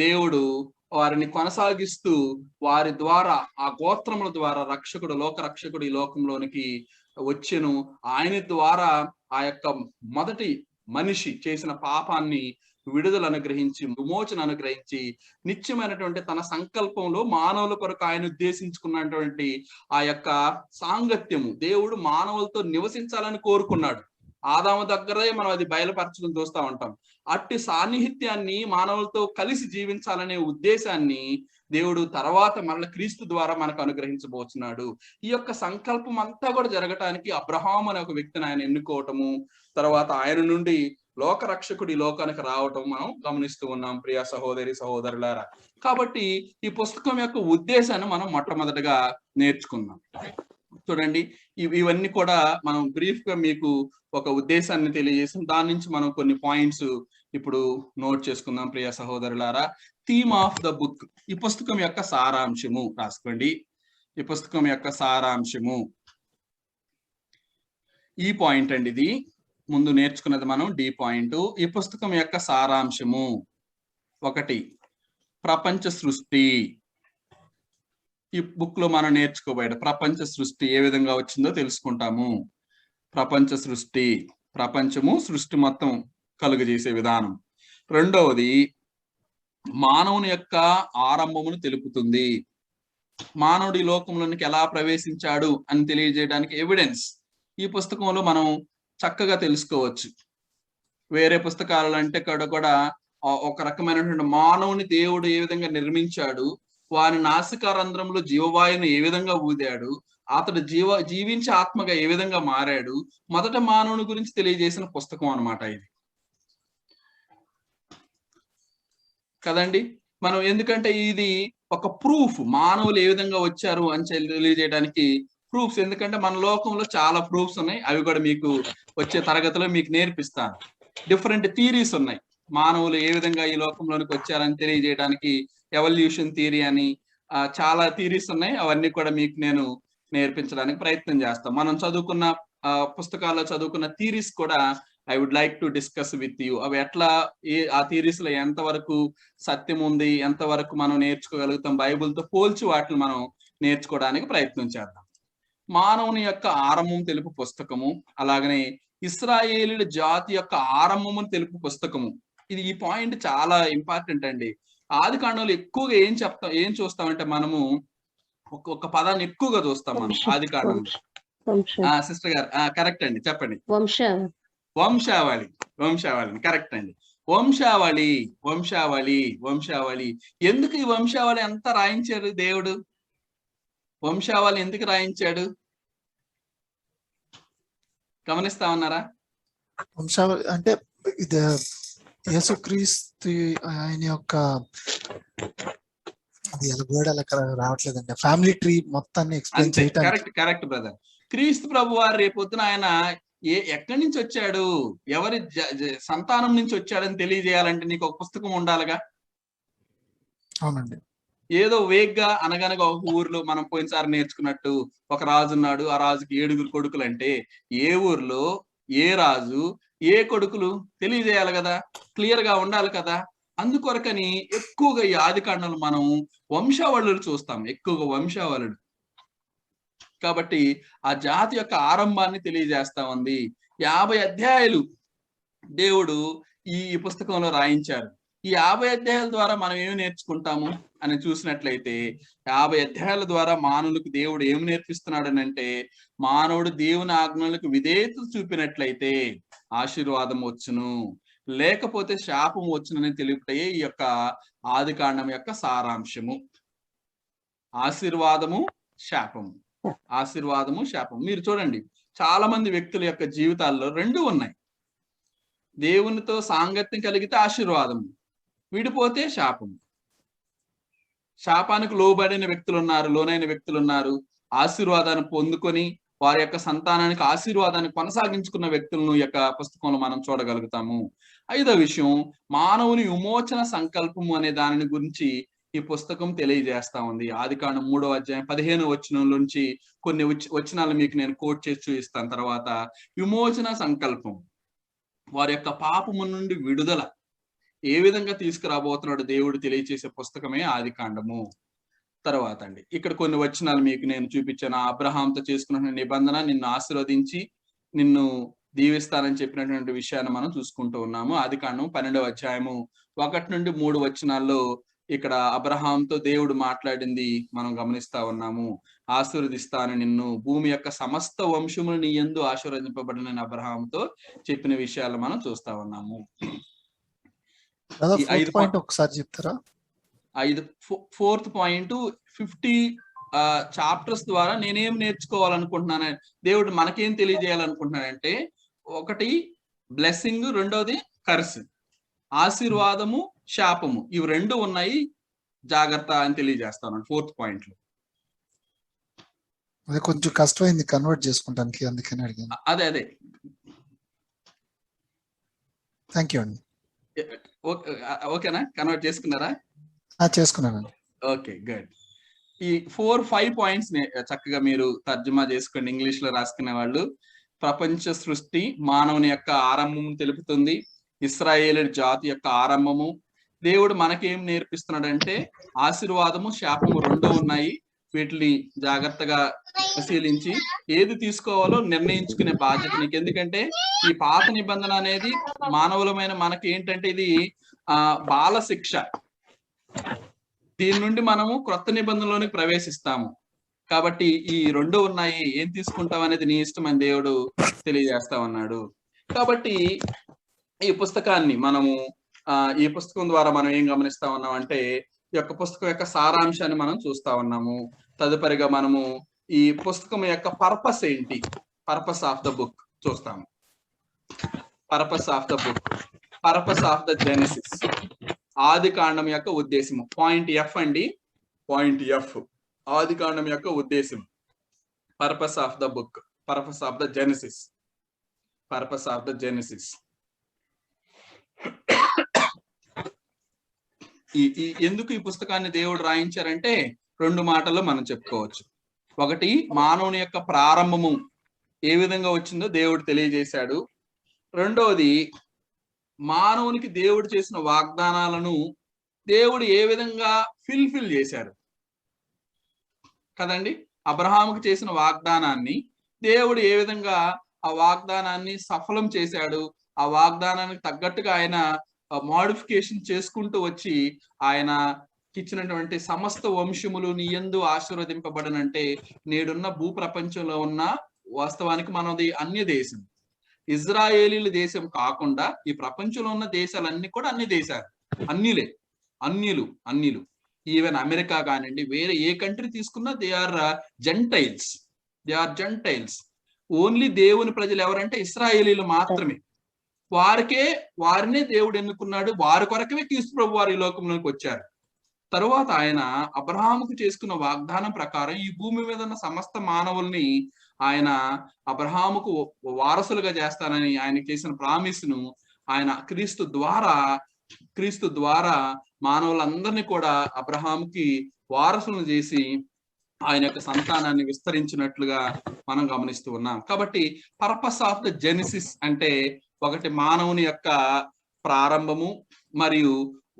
దేవుడు వారిని కొనసాగిస్తూ వారి ద్వారా ఆ గోత్రముల ద్వారా లోక రక్షకుడు ఈ లోకంలోనికి వచ్చెను. ఆయన ద్వారా ఆ యొక్క మొదటి మనిషి చేసిన పాపాన్ని విడుదల అనుగ్రహించి, విమోచన అనుగ్రహించి, నిత్యమైనటువంటి తన సంకల్పంలో మానవుల కొరకు ఆయన ఉద్దేశించుకున్నటువంటి ఆ యొక్క సాంగత్యము దేవుడు మానవులతో నివసించాలని కోరుకున్నాడు. ఆదాము దగ్గరే మనం అది బయలుపరచడం చూస్తూ ఉంటాం. అట్టి సాన్నిహిత్యాన్ని మానవులతో కలిసి జీవించాలనే ఉద్దేశాన్ని దేవుడు తర్వాత మరల క్రీస్తు ద్వారా మనకు అనుగ్రహించబోతున్నాడు. ఈ యొక్క సంకల్పం అంతా కూడా జరగటానికి అబ్రహాం అనే ఒక వ్యక్తిని ఆయన ఎన్నుకోవటము, తర్వాత ఆయన నుండి లోక రక్షకుడి లోకానికి రావటం మనం గమనిస్తూ ఉన్నాం ప్రియ సహోదరి సహోదరులారా. కాబట్టి ఈ పుస్తకం యొక్క ఉద్దేశాన్ని మనం మొట్టమొదటిగా నేర్చుకుందాం. చూడండి, ఇవన్నీ కూడా మనం బ్రీఫ్ గా మీకు ఒక ఉద్దేశాన్ని తెలియజేసాం. దాని నుంచి మనం కొన్ని పాయింట్స్ ఇప్పుడు నోట్ చేసుకుందాం ప్రియ సహోదరులారా. థీమ్ ఆఫ్ ద బుక్, ఈ పుస్తకం యొక్క సారాంశము రాసుకోండి. ఈ పుస్తకం యొక్క సారాంశము ఈ పాయింట్ అండి. ఇది ముందు నేర్చుకున్నది మనం డి పాయింట్. ఈ పుస్తకం యొక్క సారాంశము 1, ప్రపంచ సృష్టి. ఈ బుక్ లో మనం నేర్చుకోబోయే ప్రపంచ సృష్టి ఏ విధంగా వచ్చిందో తెలుసుకుంటాము. ప్రపంచ సృష్టి, ప్రపంచము సృష్టి మొత్తం కలుగజేసే విధానం. రెండవది మానవుని యొక్క ఆరంభమును తెలుపుతుంది. మానవుడి లోకంలోనికి ఎలా ప్రవేశించాడు అని తెలియజేయడానికి ఎవిడెన్స్ ఈ పుస్తకంలో మనం చక్కగా తెలుసుకోవచ్చు. వేరే పుస్తకాలు అంటే కూడా ఒక రకమైనటువంటి మానవుని దేవుడు ఏ విధంగా నిర్మించాడు, వారి నాసికారంధ్రంలో జీవవాయువును ఏ విధంగా ఊదాడు, అతడు జీవించే ఆత్మగా ఏ విధంగా మారాడు, మొదట మానవుని గురించి తెలియజేసిన పుస్తకం అన్నమాట ఇది కదండి. మనం ఎందుకంటే ఇది ఒక ప్రూఫ్, మానవులు ఏ విధంగా వచ్చారు అని తెలియజేయడానికి ప్రూఫ్స్. ఎందుకంటే మన లోకంలో చాలా ప్రూఫ్స్ ఉన్నాయి, అవి కూడా మీకు వచ్చే తరగతిలో మీకు నేర్పిస్తాను. డిఫరెంట్ థీరీస్ ఉన్నాయి, మానవులు ఏ విధంగా ఈ లోకంలోనికి వచ్చారని తెలియజేయడానికి. ఎవల్యూషన్ థియరీ అని చాలా థీరీస్ ఉన్నాయి, అవన్నీ కూడా మీకు నేను నేర్పించడానికి ప్రయత్నం చేస్తాం. మనం చదువుకున్న పుస్తకాల్లో చదువుకున్న థీరీస్ కూడా I would like to discuss with you. అవి ఎట్లా, ఆ థీరీస్ లో ఎంతవరకు సత్యం ఉంది, ఎంతవరకు మనం నేర్చుకోగలుగుతాం, బైబిల్తో పోల్చి వాటిని మనం నేర్చుకోవడానికి ప్రయత్నం చేద్దాం. మానవుని యొక్క ఆరంభం తెలుపు పుస్తకము, అలాగనే ఇశ్రాయేలీల జాతి యొక్క ఆరంభమును తెలుపు పుస్తకము. ఈ పాయింట్ చాలా ఇంపార్టెంట్ అండి. ఆది కాండంలో ఎక్కువగా ఏం చూస్తామంటే మనము ఒక పదాన్ని ఎక్కువగా చూస్తాం మనం ఆది కాండంలో. సిస్టర్ గారు కరెక్ట్ అండి, చెప్పండి. వంశావళి కరెక్ట్ అండి. వంశావళి ఎందుకు ఈ వంశావళి ఎంత రాయించాడు దేవుడు? వంశావళి ఎందుకు రాయించాడు? గమనిస్తా ఉన్నారా? వంశావళి అంటే ఇది యేసుక్రీస్తు ఆయన యొక్క అది వర్డ్ అలా రావట్లేదండి. ఫ్యామిలీ ట్రీ మొత్తాన్ని ఎక్స్ప్లెయిన్ అంతే, చేయడానికి. Correct brother. క్రీస్తు ప్రభు వారు రేపొద్దున ఆయన ఎక్కడి నుంచి వచ్చాడు, ఎవరి సంతానం నుంచి వచ్చాడని తెలియజేయాలంటే నీకు ఒక పుస్తకం ఉండాలిగా. అవునండి. ఏదో వేగ్గా అనగనగా ఒక ఊర్లో మనం పోయినసారి నేర్చుకున్నట్టు ఒక రాజు ఉన్నాడు, ఆ రాజుకి 7 కొడుకులు అంటే ఏ ఊర్లో ఏ రాజు ఏ కొడుకులు తెలియజేయాలి కదా, క్లియర్ గా ఉండాలి కదా. అందుకొరకని ఎక్కువగా ఈ ఆదికాండంలో మనం వంశావళులు చూస్తాం, ఎక్కువగా వంశావళుడు. కాబట్టి ఆ జాతి యొక్క ఆరంభాన్ని తెలియజేస్తా ఉంది. 50 అధ్యాయాలు దేవుడు ఈ పుస్తకంలో రాయించారు. ఈ 50 అధ్యాయాల ద్వారా మనం ఏమి నేర్చుకుంటాము అని చూసినట్లయితే, 50 అధ్యాయాల ద్వారా మానవులకు దేవుడు ఏమి నేర్పిస్తున్నాడు అని అంటే, మానవుడు దేవుని ఆజ్ఞలకు విధేయత చూపినట్లయితే ఆశీర్వాదం వచ్చును, లేకపోతే శాపం వచ్చునని తెలుపుటయే ఈ యొక్క ఆదికాండం యొక్క సారాంశము. ఆశీర్వాదము శాపము, ఆశీర్వాదము శాపం. మీరు చూడండి, చాలా మంది వ్యక్తుల యొక్క జీవితాల్లో రెండు ఉన్నాయి. దేవునితో సాంగత్యం కలిగితే ఆశీర్వాదము, విడిపోతే శాపము. శాపానికి లోబడిన వ్యక్తులు ఉన్నారు, లోనైన వ్యక్తులు ఉన్నారు. ఆశీర్వాదాన్ని పొందుకొని వారి యొక్క సంతానానికి ఆశీర్వాదాన్ని కొనసాగించుకున్న వ్యక్తులను యొక్క పుస్తకంలో మనం చూడగలుగుతాము. 5వ విషయం, మానవుని విమోచన సంకల్పము అనే దానిని గురించి ఈ పుస్తకం తెలియజేస్తా ఉంది. ఆదికాండం 3వ అధ్యాయం 15వ వచనం నుంచి కొన్ని వచనాలు మీకు నేను కోట్ చేసి చూపిస్తాను. తర్వాత విమోచన సంకల్పం, వారి యొక్క పాపము నుండి విడుదల ఏ విధంగా తీసుకురాబోతున్నాడు దేవుడు తెలియచేసే పుస్తకమే ఆదికాండము. తర్వాత అండి, ఇక్కడ కొన్ని వచనాలు మీకు నేను చూపించాను. అబ్రహాంతో చేసుకున్న నిబంధన, నిన్ను ఆశీర్వదించి నిన్ను దీవిస్తానని చెప్పినటువంటి విషయాన్ని మనం చూసుకుంటూ ఉన్నాము. ఆదికాండం 12వ అధ్యాయము 1 నుండి 3 వచనాల్లో ఇక్కడ అబ్రహాంతో దేవుడు మాట్లాడింది మనం గమనిస్తా ఉన్నాము. ఆశీర్వదిస్తాను నిన్ను, భూమి యొక్క సమస్త వంశములు నీ యందు ఆశీర్వదింపబడిన అబ్రహాంతో చెప్పిన విషయాలు మనం చూస్తా ఉన్నాము. ఒకసారి చెప్తారా? 4th పాయింట్, 50 చాప్టర్స్ ద్వారా నేనేం నేర్చుకోవాలనుకుంటున్నాను, దేవుడు మనకేం తెలియజేయాలనుకుంటున్నానంటే, ఒకటి బ్లెస్సింగ్, రెండోది కర్స్. ఆశీర్వాదము శాపము, ఇవి రెండు ఉన్నాయి, జాగ్రత్త అని తెలియజేస్తాను 4th పాయింట్ లో. అది కొంచెం కష్టమైంది కన్వర్ట్ చేసుకుంటానికి, అందుకని అడిగాను. అదే థ్యాంక్ యూ అండి. ఓకేనా, కన్వర్ట్ చేసుకున్నారా? చేసుకున్నానండి. Okay, good. ఈ 4-5 పాయింట్స్ చక్కగా మీరు తర్జుమా చేసుకోండి, ఇంగ్లీష్ లో రాసుకునే వాళ్ళు. ప్రపంచ సృష్టి, మానవుని యొక్క ఆరంభం తెలుపుతుంది. ఇశ్రాయేలు జాతి యొక్క ఆరంభము. దేవుడు మనకేం నేర్పిస్తున్నాడంటే, ఆశీర్వాదము శాపము రెండు ఉన్నాయి. వీటిని జాగ్రత్తగా పరిశీలించి ఏది తీసుకోవాలో నిర్ణయించుకునే బాధ్యత నీకు. ఎందుకంటే ఈ పాత నిబంధన అనేది మానవులమైన మనకి ఏంటంటే ఇది బాల శిక్ష. దీని నుండి మనము క్రొత్త నిబంధనలోనికి ప్రవేశిస్తాము. కాబట్టి ఈ రెండు ఉన్నాయి, ఏం తీసుకుంటాం అనేది నీ ఇష్టం అని దేవుడు తెలియజేస్తా ఉన్నాడు. కాబట్టి ఈ పుస్తకాన్ని మనము ఈ పుస్తకం ద్వారా మనం ఏం గమనిస్తా ఉన్నాం అంటే, ఈ యొక్క పుస్తకం యొక్క సారాంశాన్ని మనం చూస్తా ఉన్నాము. తదుపరిగా మనము ఈ పుస్తకం యొక్క పర్పస్ ఏంటి, పర్పస్ ఆఫ్ ద బుక్ చూస్తాము. Purpose of the book, purpose of the Genesis, ఆదికాండం యొక్క ఉద్దేశము. పాయింట్ ఎఫ్ అండి, పాయింట్ ఎఫ్, ఆదికాండం యొక్క ఉద్దేశం. Purpose of the book, purpose of the Genesis, purpose of the Genesis. ఎందుకు ఈ పుస్తకాన్ని దేవుడు రాయించారంటే, రెండు మాటల్లో మనం చెప్పుకోవచ్చు. ఒకటి, మానవుని యొక్క ప్రారంభము ఏ విధంగా వచ్చిందో దేవుడు తెలియజేశాడు. రెండవది, మానవునికి దేవుడు చేసిన వాగ్దానాలను దేవుడు ఏ విధంగా ఫుల్ఫిల్ చేశారు కదండి. అబ్రహాముకు చేసిన వాగ్దానాన్ని దేవుడు ఏ విధంగా ఆ వాగ్దానాన్ని సఫలం చేశాడు, ఆ వాగ్దానానికి తగ్గట్టుగా ఆయన మోడిఫికేషన్ చేసుకుంటూ వచ్చి ఆయన ఇచ్చినటువంటి సమస్త వంశములు నీ యందు ఆశీర్వదింపబడనంటే, నేడున్న భూ ప్రపంచంలో ఉన్న, వాస్తవానికి మనది అన్య దేశం, ఇజ్రాయేలీల దేశం కాకుండా ఈ ప్రపంచంలో ఉన్న దేశాలన్నీ కూడా అన్ని దేశాలు, అన్యులే, అన్యులు. ఈవెన్ అమెరికా కానివ్వండి, వేరే ఏ కంట్రీ తీసుకున్నా దే ఆర్ జెంటైల్స్. ఓన్లీ దేవుని ప్రజలు ఎవరంటే ఇశ్రాయేలీలు మాత్రమే. వారినే దేవుడు ఎన్నుకున్నాడు. వారి కొరకే క్రీస్తు ప్రభు వారు ఈ లోకంలోకి వచ్చారు. తరువాత ఆయన అబ్రహాముకు చేసుకున్న వాగ్దానం ప్రకారం ఈ భూమి మీద ఉన్న సమస్త మానవుల్ని ఆయన అబ్రహాముకు వారసులుగా చేస్తానని ఆయన చేసిన ప్రామిస్ ను ఆయన క్రీస్తు ద్వారా మానవులందరినీ కూడా అబ్రహాముకి వారసులను చేసి ఆయన యొక్క సంతానాన్ని విస్తరించినట్లుగా మనం గమనిస్తూ ఉన్నాం. కాబట్టి పర్పస్ ఆఫ్ ద జెనిసిస్ అంటే ఒకటి మానవుని యొక్క ప్రారంభము మరియు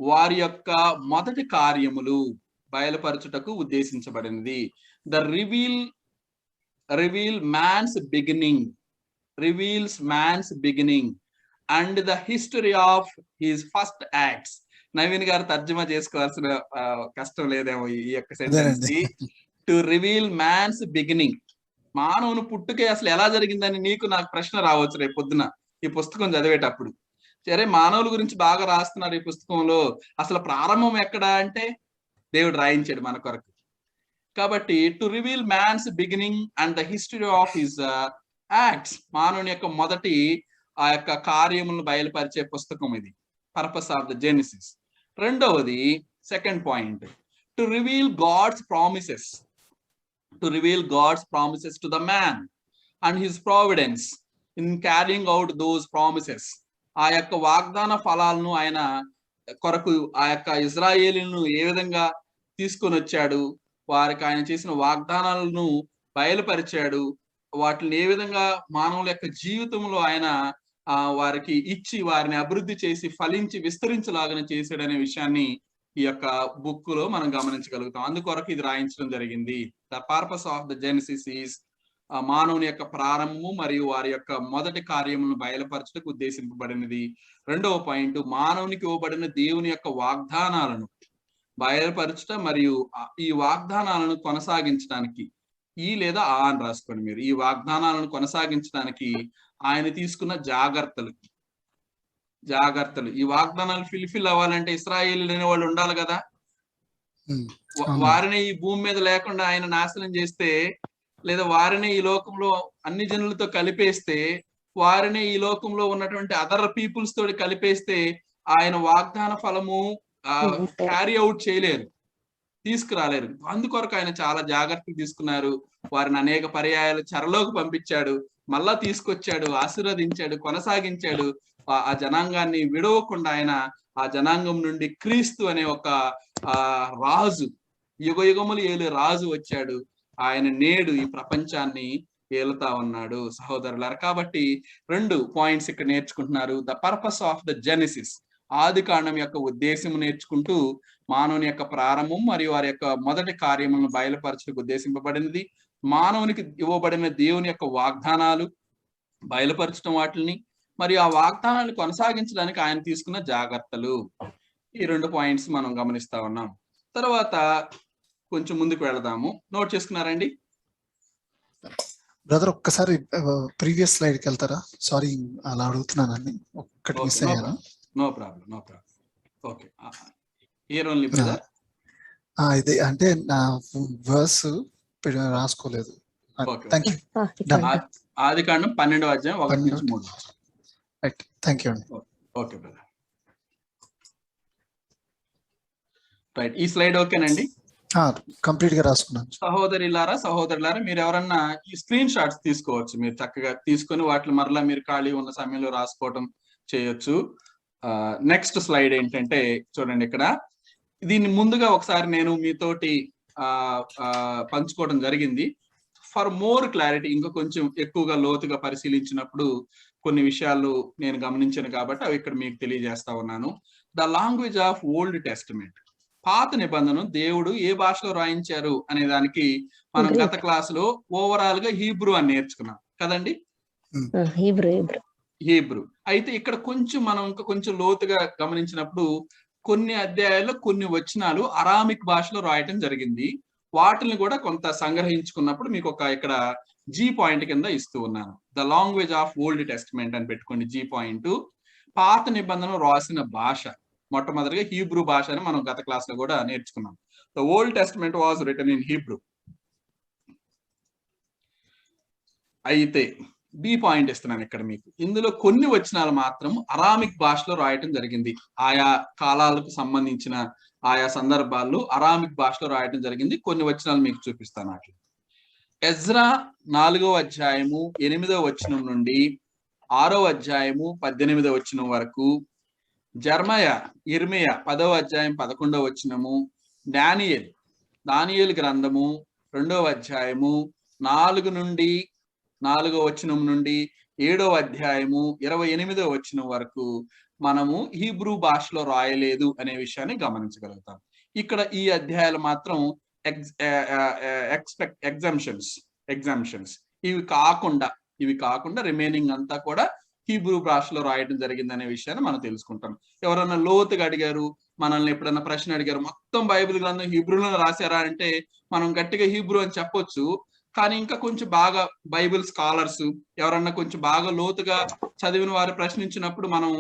వారి యొక్క మొదటి కార్యములు బయలుపరచుటకు ఉద్దేశించబడినది. The reveal man's beginning and the history of his first acts. Naveen గారు తర్జుమా చేసుకోవాల్సిన కష్టం లేదేమో ఈ యొక్క సెంటెన్స్ కి. టు రివీల్ మ్యాన్స్ బిగినింగ్, మానవుని పుట్టుకే అసలు ఎలా జరిగిందని నాకు ప్రశ్న రావచ్చు రేపు పొద్దున ఈ పుస్తకం చదివేటప్పుడు. సరే, మానవుల గురించి బాగా రాస్తున్నారు ఈ పుస్తకంలో, అసలు ప్రారంభం ఎక్కడ అంటే దేవుడు రాయించాడు మన కొరకు. కాబట్టి to reveal man's beginning and the history of his acts, మానవుని యొక్క మొదటి ఆ యొక్క కార్యములను బయలుపరిచే పుస్తకం ఇది, పర్పస్ ఆఫ్ ద జెనిసిస్. రెండవది second point, to reveal God's promises to the man and his providence in carrying out those promises. ఆ యొక్క వాగ్దాన ఫలాలను ఆయన కొరకు ఆ యొక్క ఇజ్రాయేలీలను ఏ విధంగా తీసుకొని వచ్చాడు, వారికి ఆయన చేసిన వాగ్దానాలను బయలుపరిచాడు, వాటిని ఏ విధంగా మానవుల యొక్క జీవితంలో ఆయన వారికి ఇచ్చి వారిని అభివృద్ధి చేసి ఫలించి విస్తరించలాగా చేశాడనే విషయాన్ని ఈ యొక్క బుక్ లో మనం గమనించగలుగుతాం. అందుకొరకు ఇది రాయించడం జరిగింది. The purpose of the genesis is, మానవుని యొక్క ప్రారంభము మరియు వారి యొక్క మొదటి కార్యములను బయలుపరచడానికి ఉద్దేశింపబడినది. రెండవ పాయింట్, మానవునికి ఇవ్వబడిన దేవుని యొక్క వాగ్దానాలను బయలుపరచట మరియు ఈ వాగ్దానాలను కొనసాగించడానికి, ఈ లేదా ఆ అని రాసుకోండి మీరు, ఈ వాగ్దానాలను కొనసాగించడానికి ఆయన తీసుకున్న జాగ్రత్తలు. ఈ వాగ్దానాలు ఫిల్ఫిల్ అవ్వాలంటే ఇశ్రాయేలీలు అనే వాళ్ళు ఉండాలి కదా. వారిని ఈ భూమి మీద లేకుండా ఆయన నాశనం చేస్తే, లేదా వారిని ఈ లోకంలో అన్ని జనులతో కలిపేస్తే, వారిని ఈ లోకంలో ఉన్నటువంటి అదర్ పీపుల్స్ తోటి కలిపేస్తే ఆయన వాగ్దాన ఫలము క్యారీ అవుట్ చేయలేరు, తీసుకురాలేరు. అందుకొరకు ఆయన చాలా జాగ్రత్తలు తీసుకున్నారు. వారిని అనేక పర్యాయాలు చెరలోకి పంపించాడు, మళ్ళా తీసుకొచ్చాడు, ఆశీర్వదించాడు, కొనసాగించాడు. ఆ జనాంగాన్ని విడవకుండా ఆయన ఆ జనాంగం నుండి క్రీస్తు అనే ఒక రాజు, యుగయుగములు ఏలు రాజు వచ్చాడు. ఆయన నేడు ఈ ప్రపంచాన్ని ఏలుతా ఉన్నాడు సహోదరులారా. కాబట్టి 2 పాయింట్స్ ఇక్కడ నేర్చుకుంటున్నారు. The purpose of the genesis, ఆది కాండం యొక్క ఉద్దేశం నేర్చుకుంటూ మానవుని యొక్క ప్రారంభం మరియు వారి యొక్క మొదటి కార్యములను బయలుపరచడానికి ఉద్దేశింపబడినది. మానవునికి ఇవ్వబడిన దేవుని యొక్క వాగ్దానాలు బయలుపరచడం, వాటిని మరియు ఆ వాగ్దానాన్ని కొనసాగించడానికి ఆయన తీసుకున్న జాగ్రత్తలు. ఈ 2 పాయింట్స్ మనం గమనిస్తా ఉన్నాం. తర్వాత కొంచెం ముందుకు వెళదాము. నోట్ చేసుకున్నారండి బ్రదర్? ఒక్కసారి ప్రీవియస్ స్లైడ్ కి వెళ్తారా? సారీ అలా అడుగుతున్నానండి, ఒక్కటి మిస్ అయ్యాను. No problem. Okay, here only brother. ఇది అంటే నా వర్స్ రాసుకోలేదు. Thank you. ఆది కాండం 12వ అధ్యాయం 1-3. రైట్, థ్యాంక్ యూ అండి. Okay brother, right. ఈ స్లైడ్ ఓకేనండి? కంప్లీట్ గా రాసుకున్నాను. సహోదరులారా, మీరు ఎవరన్నా ఈ స్క్రీన్ షాట్స్ తీసుకోవచ్చు. మీరు చక్కగా తీసుకొని వాటిని మరలా మీరు ఖాళీ ఉన్న సమయంలో రాసుకోవటం చేయొచ్చు. నెక్స్ట్ స్లైడ్ ఏంటంటే చూడండి, ఇక్కడ దీన్ని ముందుగా ఒకసారి నేను మీతోటి పంచుకోవడం జరిగింది. ఫర్ మోర్ క్లారిటీ, ఇంకా కొంచెం ఎక్కువగా లోతుగా పరిశీలించినప్పుడు కొన్ని విషయాలు నేను గమనించాను కాబట్టి అవి ఇక్కడ మీకు తెలియజేస్తా ఉన్నాను. The language of old testament, పాత నిబంధన దేవుడు ఏ భాషలో రాయించారు అనే దానికి మనం గత క్లాసులో ఓవరాల్ గా హీబ్రూ అని నేర్చుకున్నాం కదండి. హీబ్రూ అయితే ఇక్కడ కొంచెం మనం ఇంకా కొంచెం లోతుగా గమనించినప్పుడు కొన్ని అధ్యాయాల్లో కొన్ని వచనాలు అరామిక్ భాషలో రాయటం జరిగింది. వాటిని కూడా కొంత సంగ్రహించుకున్నప్పుడు మీకు ఒక ఇక్కడ జీ పాయింట్ కింద ఇస్తూ ఉన్నాను. The language of old testament అని పెట్టుకోండి. జీ పాయింట్, పాత నిబంధన రాసిన భాష మొట్టమొదటిగా హీబ్రూ భాష అని మనం గత క్లాస్ లో కూడా నేర్చుకున్నాం. The old testament was return in Hebrew. అయితే బి పాయింట్ ఇస్తున్నాను ఇక్కడ మీకు. ఇందులో కొన్ని వచనాలు మాత్రం అరామిక్ భాషలో రాయటం జరిగింది. ఆయా కాలాలకు సంబంధించిన ఆయా సందర్భాల్లో అరామిక్ భాషలో రాయటం జరిగింది. కొన్ని వచనాలు మీకు చూపిస్తాను. అట్లా ఎజ్రా 4వ అధ్యాయము 8వ వచనం నుండి 6వ అధ్యాయము 18వ వచనం వరకు, ఇర్మియా 10వ అధ్యాయం 11వ వచనము, దానియేలు గ్రంథము 2వ అధ్యాయము 4 నుండి 4వ వచనం నుండి 7వ అధ్యాయము 28వ వచనం వరకు మనము హీబ్రూ భాషలో రాయలేదు అనే విషయాన్ని గమనించగలుగుతాం. ఇక్కడ ఈ అధ్యాయాలు మాత్రం ఎగ్జామ్షన్స్ ఇవి కాకుండా రిమైనింగ్ అంతా కూడా హీబ్రూ భాషలో రాయడం జరిగింది అనే విషయాన్ని మనం తెలుసుకుంటాం. ఎవరన్నా లోతుగా అడిగారు, మనల్ని ఎప్పుడన్నా ప్రశ్న అడిగారు, మొత్తం బైబిల్ గ్రంథం హీబ్రూలో రాశారా అంటే మనం గట్టిగా హీబ్రూ అని చెప్పొచ్చు. కానీ ఇంకా కొంచెం బాగా బైబిల్ స్కాలర్స్ ఎవరన్నా కొంచెం బాగా లోతుగా చదివిన వారు ప్రశ్నించినప్పుడు మనం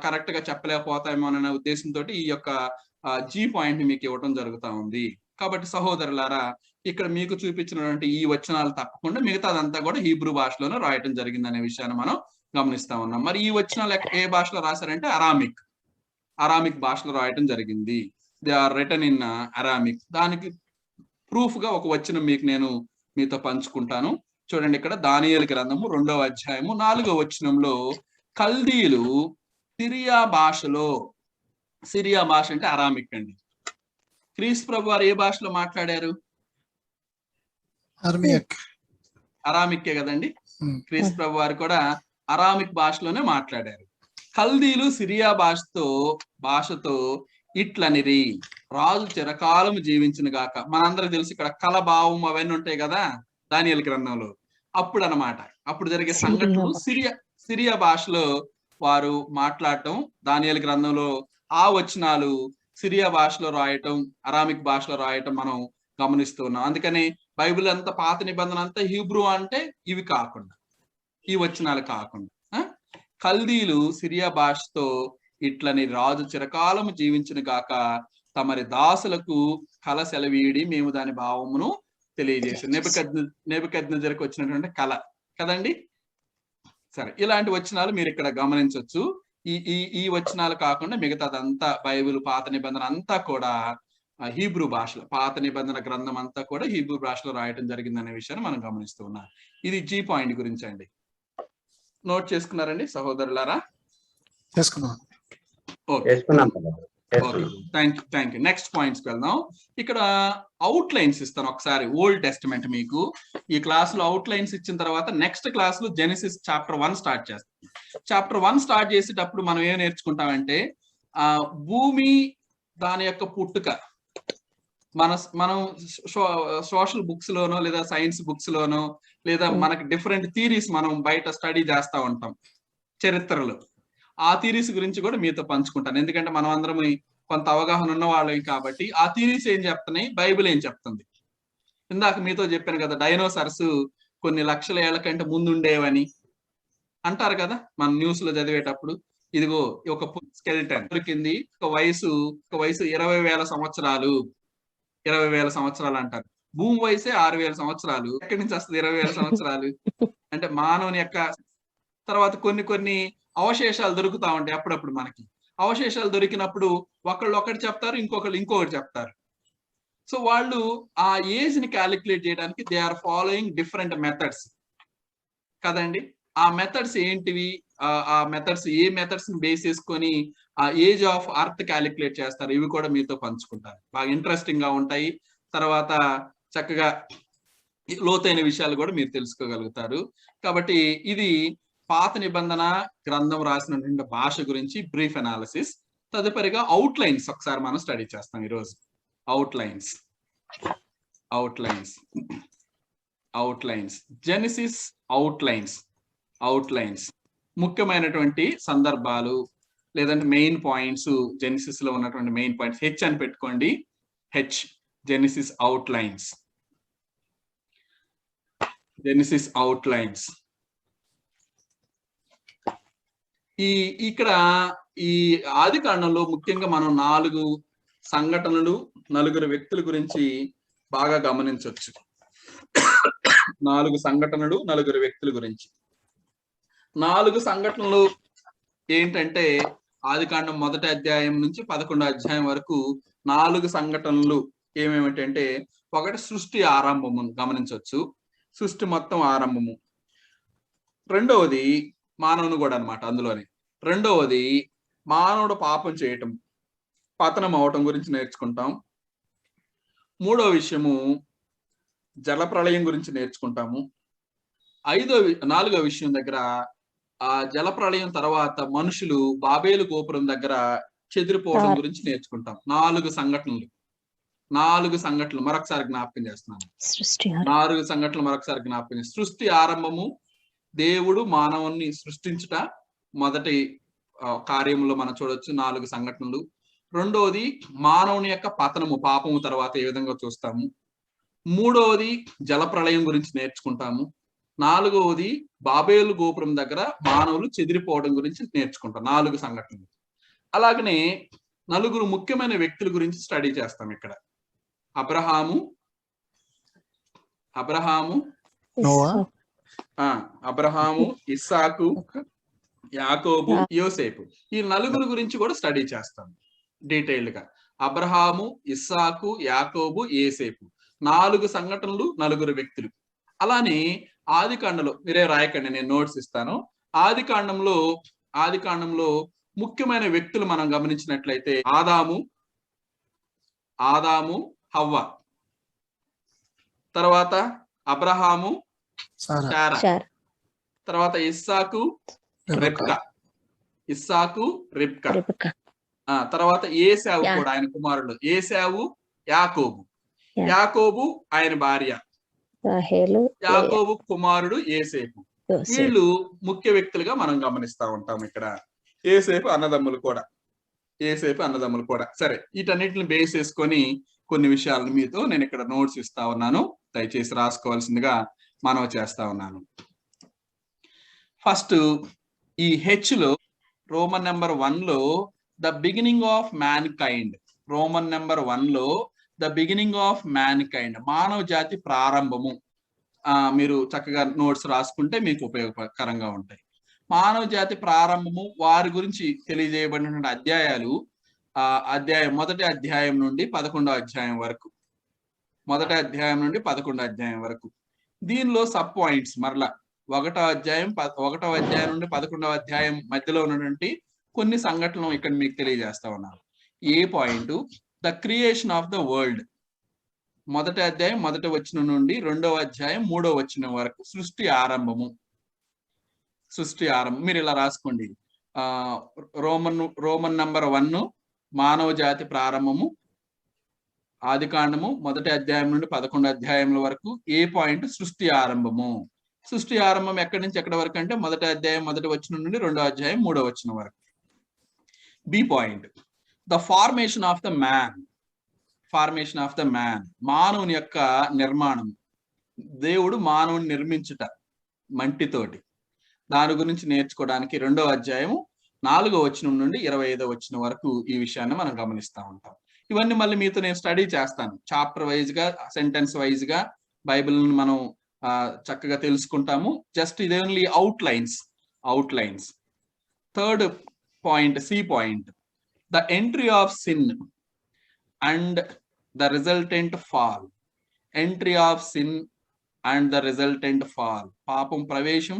కరెక్ట్ గా చెప్పలేకపోతామో అనే ఉద్దేశంతో ఈ యొక్క జీ పాయింట్ ని మీకు ఇవ్వడం జరుగుతూ ఉంది. కాబట్టి సహోదరులారా, ఇక్కడ మీకు చూపించినటువంటి ఈ వచనాలు తప్పకుండా మిగతాదంతా కూడా హీబ్రూ భాషలోనే రాయటం జరిగింది అనే విషయాన్ని మనం గమనిస్తా ఉన్నాం. మరి ఈ వచనాలు ఏ భాషలో రాశారంటే అరామిక్ భాషలో రాయటం జరిగింది. They are written in Aramaic. దానికి ప్రూఫ్ గా ఒక వచనం నేను మీతో పంచుకుంటాను. చూడండి, ఇక్కడ దానియేలు గ్రంథము 2వ అధ్యాయము 4వ వచనంలో కల్దీలు సిరియా భాష అంటే అరామిక్ అండి. క్రీస్తు ప్రభు వారు ఏ భాషలో మాట్లాడారు? అరామిక్కే కదండి. క్రీస్తు ప్రభు వారు కూడా అరామిక్ భాషలోనే మాట్లాడారు. కల్దీలు సిరియా భాషతో ఇట్లనిరి, రాజు చిరకాలం జీవించిన గాక. మనందరికి తెలుసు ఇక్కడ కలభావం అవన్నీ ఉంటాయి కదా దానియేలు గ్రంథంలో. అప్పుడు జరిగే సంఘటనలు సిరియా భాషలో వారు మాట్లాడటం, దానియేలు గ్రంథంలో ఆ వచనాలు సిరియా భాషలో రాయటం, అరామిక్ భాషలో రాయటం మనం గమనిస్తూ ఉన్నాం. అందుకని బైబిల్ అంతా పాత నిబంధన అంతా హీబ్రూ అంటే ఇవి కాకుండా, ఈ వచనాలు కాకుండా కల్దీలు సిరియా భాషతో ఇట్లని, రాజు చిరకాలము జీవించిన గాక, తమరి దాసులకు కళ సెలవీడి మేము దాని భావమును తెలియజేసాం. నెబుకద్నెజరుకు వచ్చినటువంటి కళ కదండి. సరే, ఇలాంటి వచనాలు మీరు ఇక్కడ గమనించవచ్చు. ఈ వచనాలు కాకుండా మిగతాదంతా బైబిల్ పాత నిబంధన అంతా కూడా హీబ్రూ భాషలో, పాత నిబంధన గ్రంథం అంతా కూడా హీబ్రూ భాషలో రాయటం జరిగిందనే విషయాన్ని మనం గమనిస్తూ ఉన్నాం. ఇది జీ పాయింట్ గురించి అండి. నోట్ చేసుకున్నారండి సహోదరులారా? Thank you. నెక్స్ట్ పాయింట్స్కి వెళ్దాం. ఇక్కడ అవుట్ లైన్స్ ఇస్తాను ఒకసారి. ఓల్డ్ టెస్టిమెంట్ మీకు ఈ క్లాస్ లో అవుట్ లైన్స్ ఇచ్చిన తర్వాత నెక్స్ట్ క్లాస్ లో జెనసిస్ చాప్టర్ 1 స్టార్ట్ చేస్తాం. చాప్టర్ 1 స్టార్ట్ చేసేటప్పుడు మనం ఏం నేర్చుకుంటామంటే భూమి దాని యొక్క పుట్టుక మనం సోషల్ బుక్స్ లోనో లేదా సైన్స్ బుక్స్ లోనో లేదా మనకి డిఫరెంట్ థీరీస్ మనం బయట స్టడీ చేస్తూ ఉంటాం చరిత్రలో. ఆ థీరీస్ గురించి కూడా మీతో పంచుకుంటాను. ఎందుకంటే మనం అందరం కొంత అవగాహన ఉన్న వాళ్ళం కాబట్టి ఆ థీరీస్ ఏం చెప్తున్నాయి, బైబిల్ ఏం చెప్తుంది. ఇందాక మీతో చెప్పాను కదా, డైనోసార్స్ కొన్ని లక్షల ఏళ్ల కంటే ముందుండేవని అంటారు కదా మన న్యూస్ లో చదివేటప్పుడు. ఇదిగో ఒక స్కెలిటన్ దొరికింది, ఒక వయసు 20,000 సంవత్సరాలు, 20,000 సంవత్సరాలు అంటారు. భూమి వయసే 6,000 సంవత్సరాలు. ఎక్కడి నుంచి వస్తుంది 20,000 సంవత్సరాలు? అంటే మానవుని యొక్క తర్వాత కొన్ని అవశేషాలు దొరుకుతా ఉంటాయి. అప్పుడప్పుడు మనకి అవశేషాలు దొరికినప్పుడు ఒకటి చెప్తారు, ఇంకొకటి చెప్తారు. సో వాళ్ళు ఆ ఏజ్ ని క్యాలిక్యులేట్ చేయడానికి there are following different methods కదండి. ఆ మెథడ్స్ ఏంటివి, ఆ మెథడ్స్ ఏ మెథడ్స్ ని బేస్ చేసుకొని ఆ ఏజ్ ఆఫ్ అర్త్ క్యాలిక్యులేట్ చేస్తారు, ఇవి కూడా మీతో పంచుకుంటారు. బాగా ఇంట్రెస్టింగ్ గా ఉంటాయి. తర్వాత చక్కగా లోతైన విషయాలు కూడా మీరు తెలుసుకోగలుగుతారు. కాబట్టి ఇది పాత నిబంధన గ్రంథం రాసినటువంటి భాష గురించి బ్రీఫ్ అనాలిసిస్. తదుపరిగా అవుట్ లైన్స్ ఒకసారి మనం స్టడీ చేస్తాం ఈరోజు. Out lines Genesis out lines ముఖ్యమైనటువంటి సందర్భాలు లేదంటే మెయిన్ పాయింట్స్, జెనసిస్ లో ఉన్నటువంటి మెయిన్ పాయింట్స్ హెచ్ అని పెట్టుకోండి. Genesis out lines. ఇక్కడ ఈ ఆది కాండంలో ముఖ్యంగా మనం 4 సంఘటనలు, 4 వ్యక్తుల గురించి బాగా గమనించవచ్చు. 4 సంఘటనలు, 4 వ్యక్తుల గురించి. 4 సంఘటనలు ఏంటంటే ఆదికాండం 1వ అధ్యాయం నుంచి 11వ అధ్యాయం వరకు 4 సంఘటనలు ఏమేమిటంటే, ఒకటి సృష్టి ఆరంభము గమనించవచ్చు, సృష్టి మొత్తం ఆరంభము. రెండవది మానవుని కూడా అన్నమాట అందులోనే. రెండవది మానవుడు పాపం చేయటం, పతనం అవటం గురించి నేర్చుకుంటాం. మూడవ విషయము జలప్రళయం గురించి నేర్చుకుంటాము. నాలుగవ విషయం దగ్గర ఆ జలప్రళయం తర్వాత మనుషులు బాబేలు గోపురం దగ్గర చెదిరిపోవడం గురించి నేర్చుకుంటాం. 4 సంఘటనలు. 4 సంఘటనలు మరొకసారి జ్ఞాపకం చేస్తున్నాను. 4 సంఘటనలు మరొకసారి జ్ఞాపకం చేస్తున్నాను. సృష్టి ఆరంభము, దేవుడు మానవుని సృష్టించుట మొదటి కార్యంలో మనం చూడొచ్చు 4 సంఘటనలు. రెండవది మానవుని యొక్క పతనము, పాపము తర్వాత ఏ విధంగా చూస్తాము. మూడవది జలప్రళయం గురించి నేర్చుకుంటాము. నాలుగవది బాబేలు గోపురం దగ్గర మానవులు చెదిరిపోవడం గురించి నేర్చుకుంటాం. 4 సంఘటనలు. అలాగనే 4 ముఖ్యమైన వ్యక్తుల గురించి స్టడీ చేస్తాం ఇక్కడ. అబ్రహాము, ఇస్సాకు, యాకోబు, యోసేపు. ఈ 4 గురించి కూడా స్టడీ చేస్తాం డీటెయిల్డ్ గా. అబ్రహాము, ఇస్సాకు, యాకోబు, యోసేపు. 4 సంఘటనలు, 4 వ్యక్తులు. అలానే ఆదికాండంలో మీరే రాయకండి, నేను నోట్స్ ఇస్తాను. ఆదికాండంలో ముఖ్యమైన వ్యక్తులు మనం గమనించినట్లయితే ఆదాము, హవ్వ, తర్వాత అబ్రహాము, శారా, తర్వాత ఇస్సాకు, రిబ్కా, తర్వాత ఏశావు కూడా ఆయన కుమారుడు. ఏశావు, యాకోబు ఆయన భార్య, యాకోబు కుమారుడు యోసేపు. వీళ్ళు ముఖ్య వ్యక్తులుగా మనం గమనిస్తా ఉంటాం ఇక్కడ. యోసేపు అన్నదమ్ములు కూడా. సరే, వీటన్నిటిని బేస్ చేసుకొని కొన్ని విషయాలను మీతో నేను ఇక్కడ నోట్స్ ఇస్తా ఉన్నాను, దయచేసి రాసుకోవాల్సిందిగా మనవి చేస్తా ఉన్నాను. ఫస్ట్ ఈ హెచ్ లో రోమన్ నెంబర్ 1లో the beginning of mankind. Roman number 1లో the beginning of mankind, మానవ జాతి ప్రారంభము. మీరు చక్కగా నోట్స్ రాసుకుంటే మీకు ఉపయోగకరంగా ఉంటాయి. మానవ జాతి ప్రారంభము, వారి గురించి తెలియజేయబడినటువంటి అధ్యాయాలు మొదటి అధ్యాయం నుండి 11వ అధ్యాయం వరకు. దీనిలో సబ్ పాయింట్స్ మరలా 1వ అధ్యాయం నుండి 11వ అధ్యాయం మధ్యలో ఉన్నటువంటి కొన్ని సంఘటనలు ఇక్కడ మీకు తెలియజేస్తా ఉన్నాను. A point, the creation of the world. మొదటి అధ్యాయం 1వ వచనం నుండి 2వ అధ్యాయం 3వ వచనం వరకు సృష్టి ఆరంభము. మీరు ఇలా రాసుకోండి. రోమన్ నంబర్ 1 మానవ జాతి ప్రారంభము, ఆదికాండము మొదటి అధ్యాయం నుండి 11వ అధ్యాయం వరకు. ఏ పాయింట్, సృష్టి ఆరంభము. సృష్టి ఆరంభం ఎక్కడి నుంచి ఎక్కడి వరకు అంటే మొదటి అధ్యాయం 1వ వచనం నుండి 2వ అధ్యాయం 3వ వచనం వరకు. B point, the formation of the man. మానవుని యొక్క నిర్మాణం. దేవుడు మానవుని నిర్మించుట మంటితోటి. దాని గురించి నేర్చుకోవడానికి 2వ అధ్యాయం 4వ వచనం నుండి 25వ వచనం వరకు ఈ విషయాన్ని మనం గమనిస్తూ ఉంటాం. ఇవన్నీ మళ్ళీ మీతో నేను స్టడీ చేస్తాను. చాప్టర్ వైజ్ గా, సెంటెన్స్ వైజ్ గా బైబిల్ని మనం చక్కగా తెలుసుకుంటాము. జస్ట్ ఇది only outlines. Third point, C point, the entry of sin and the resultant fall. పాపం ప్రవేశం,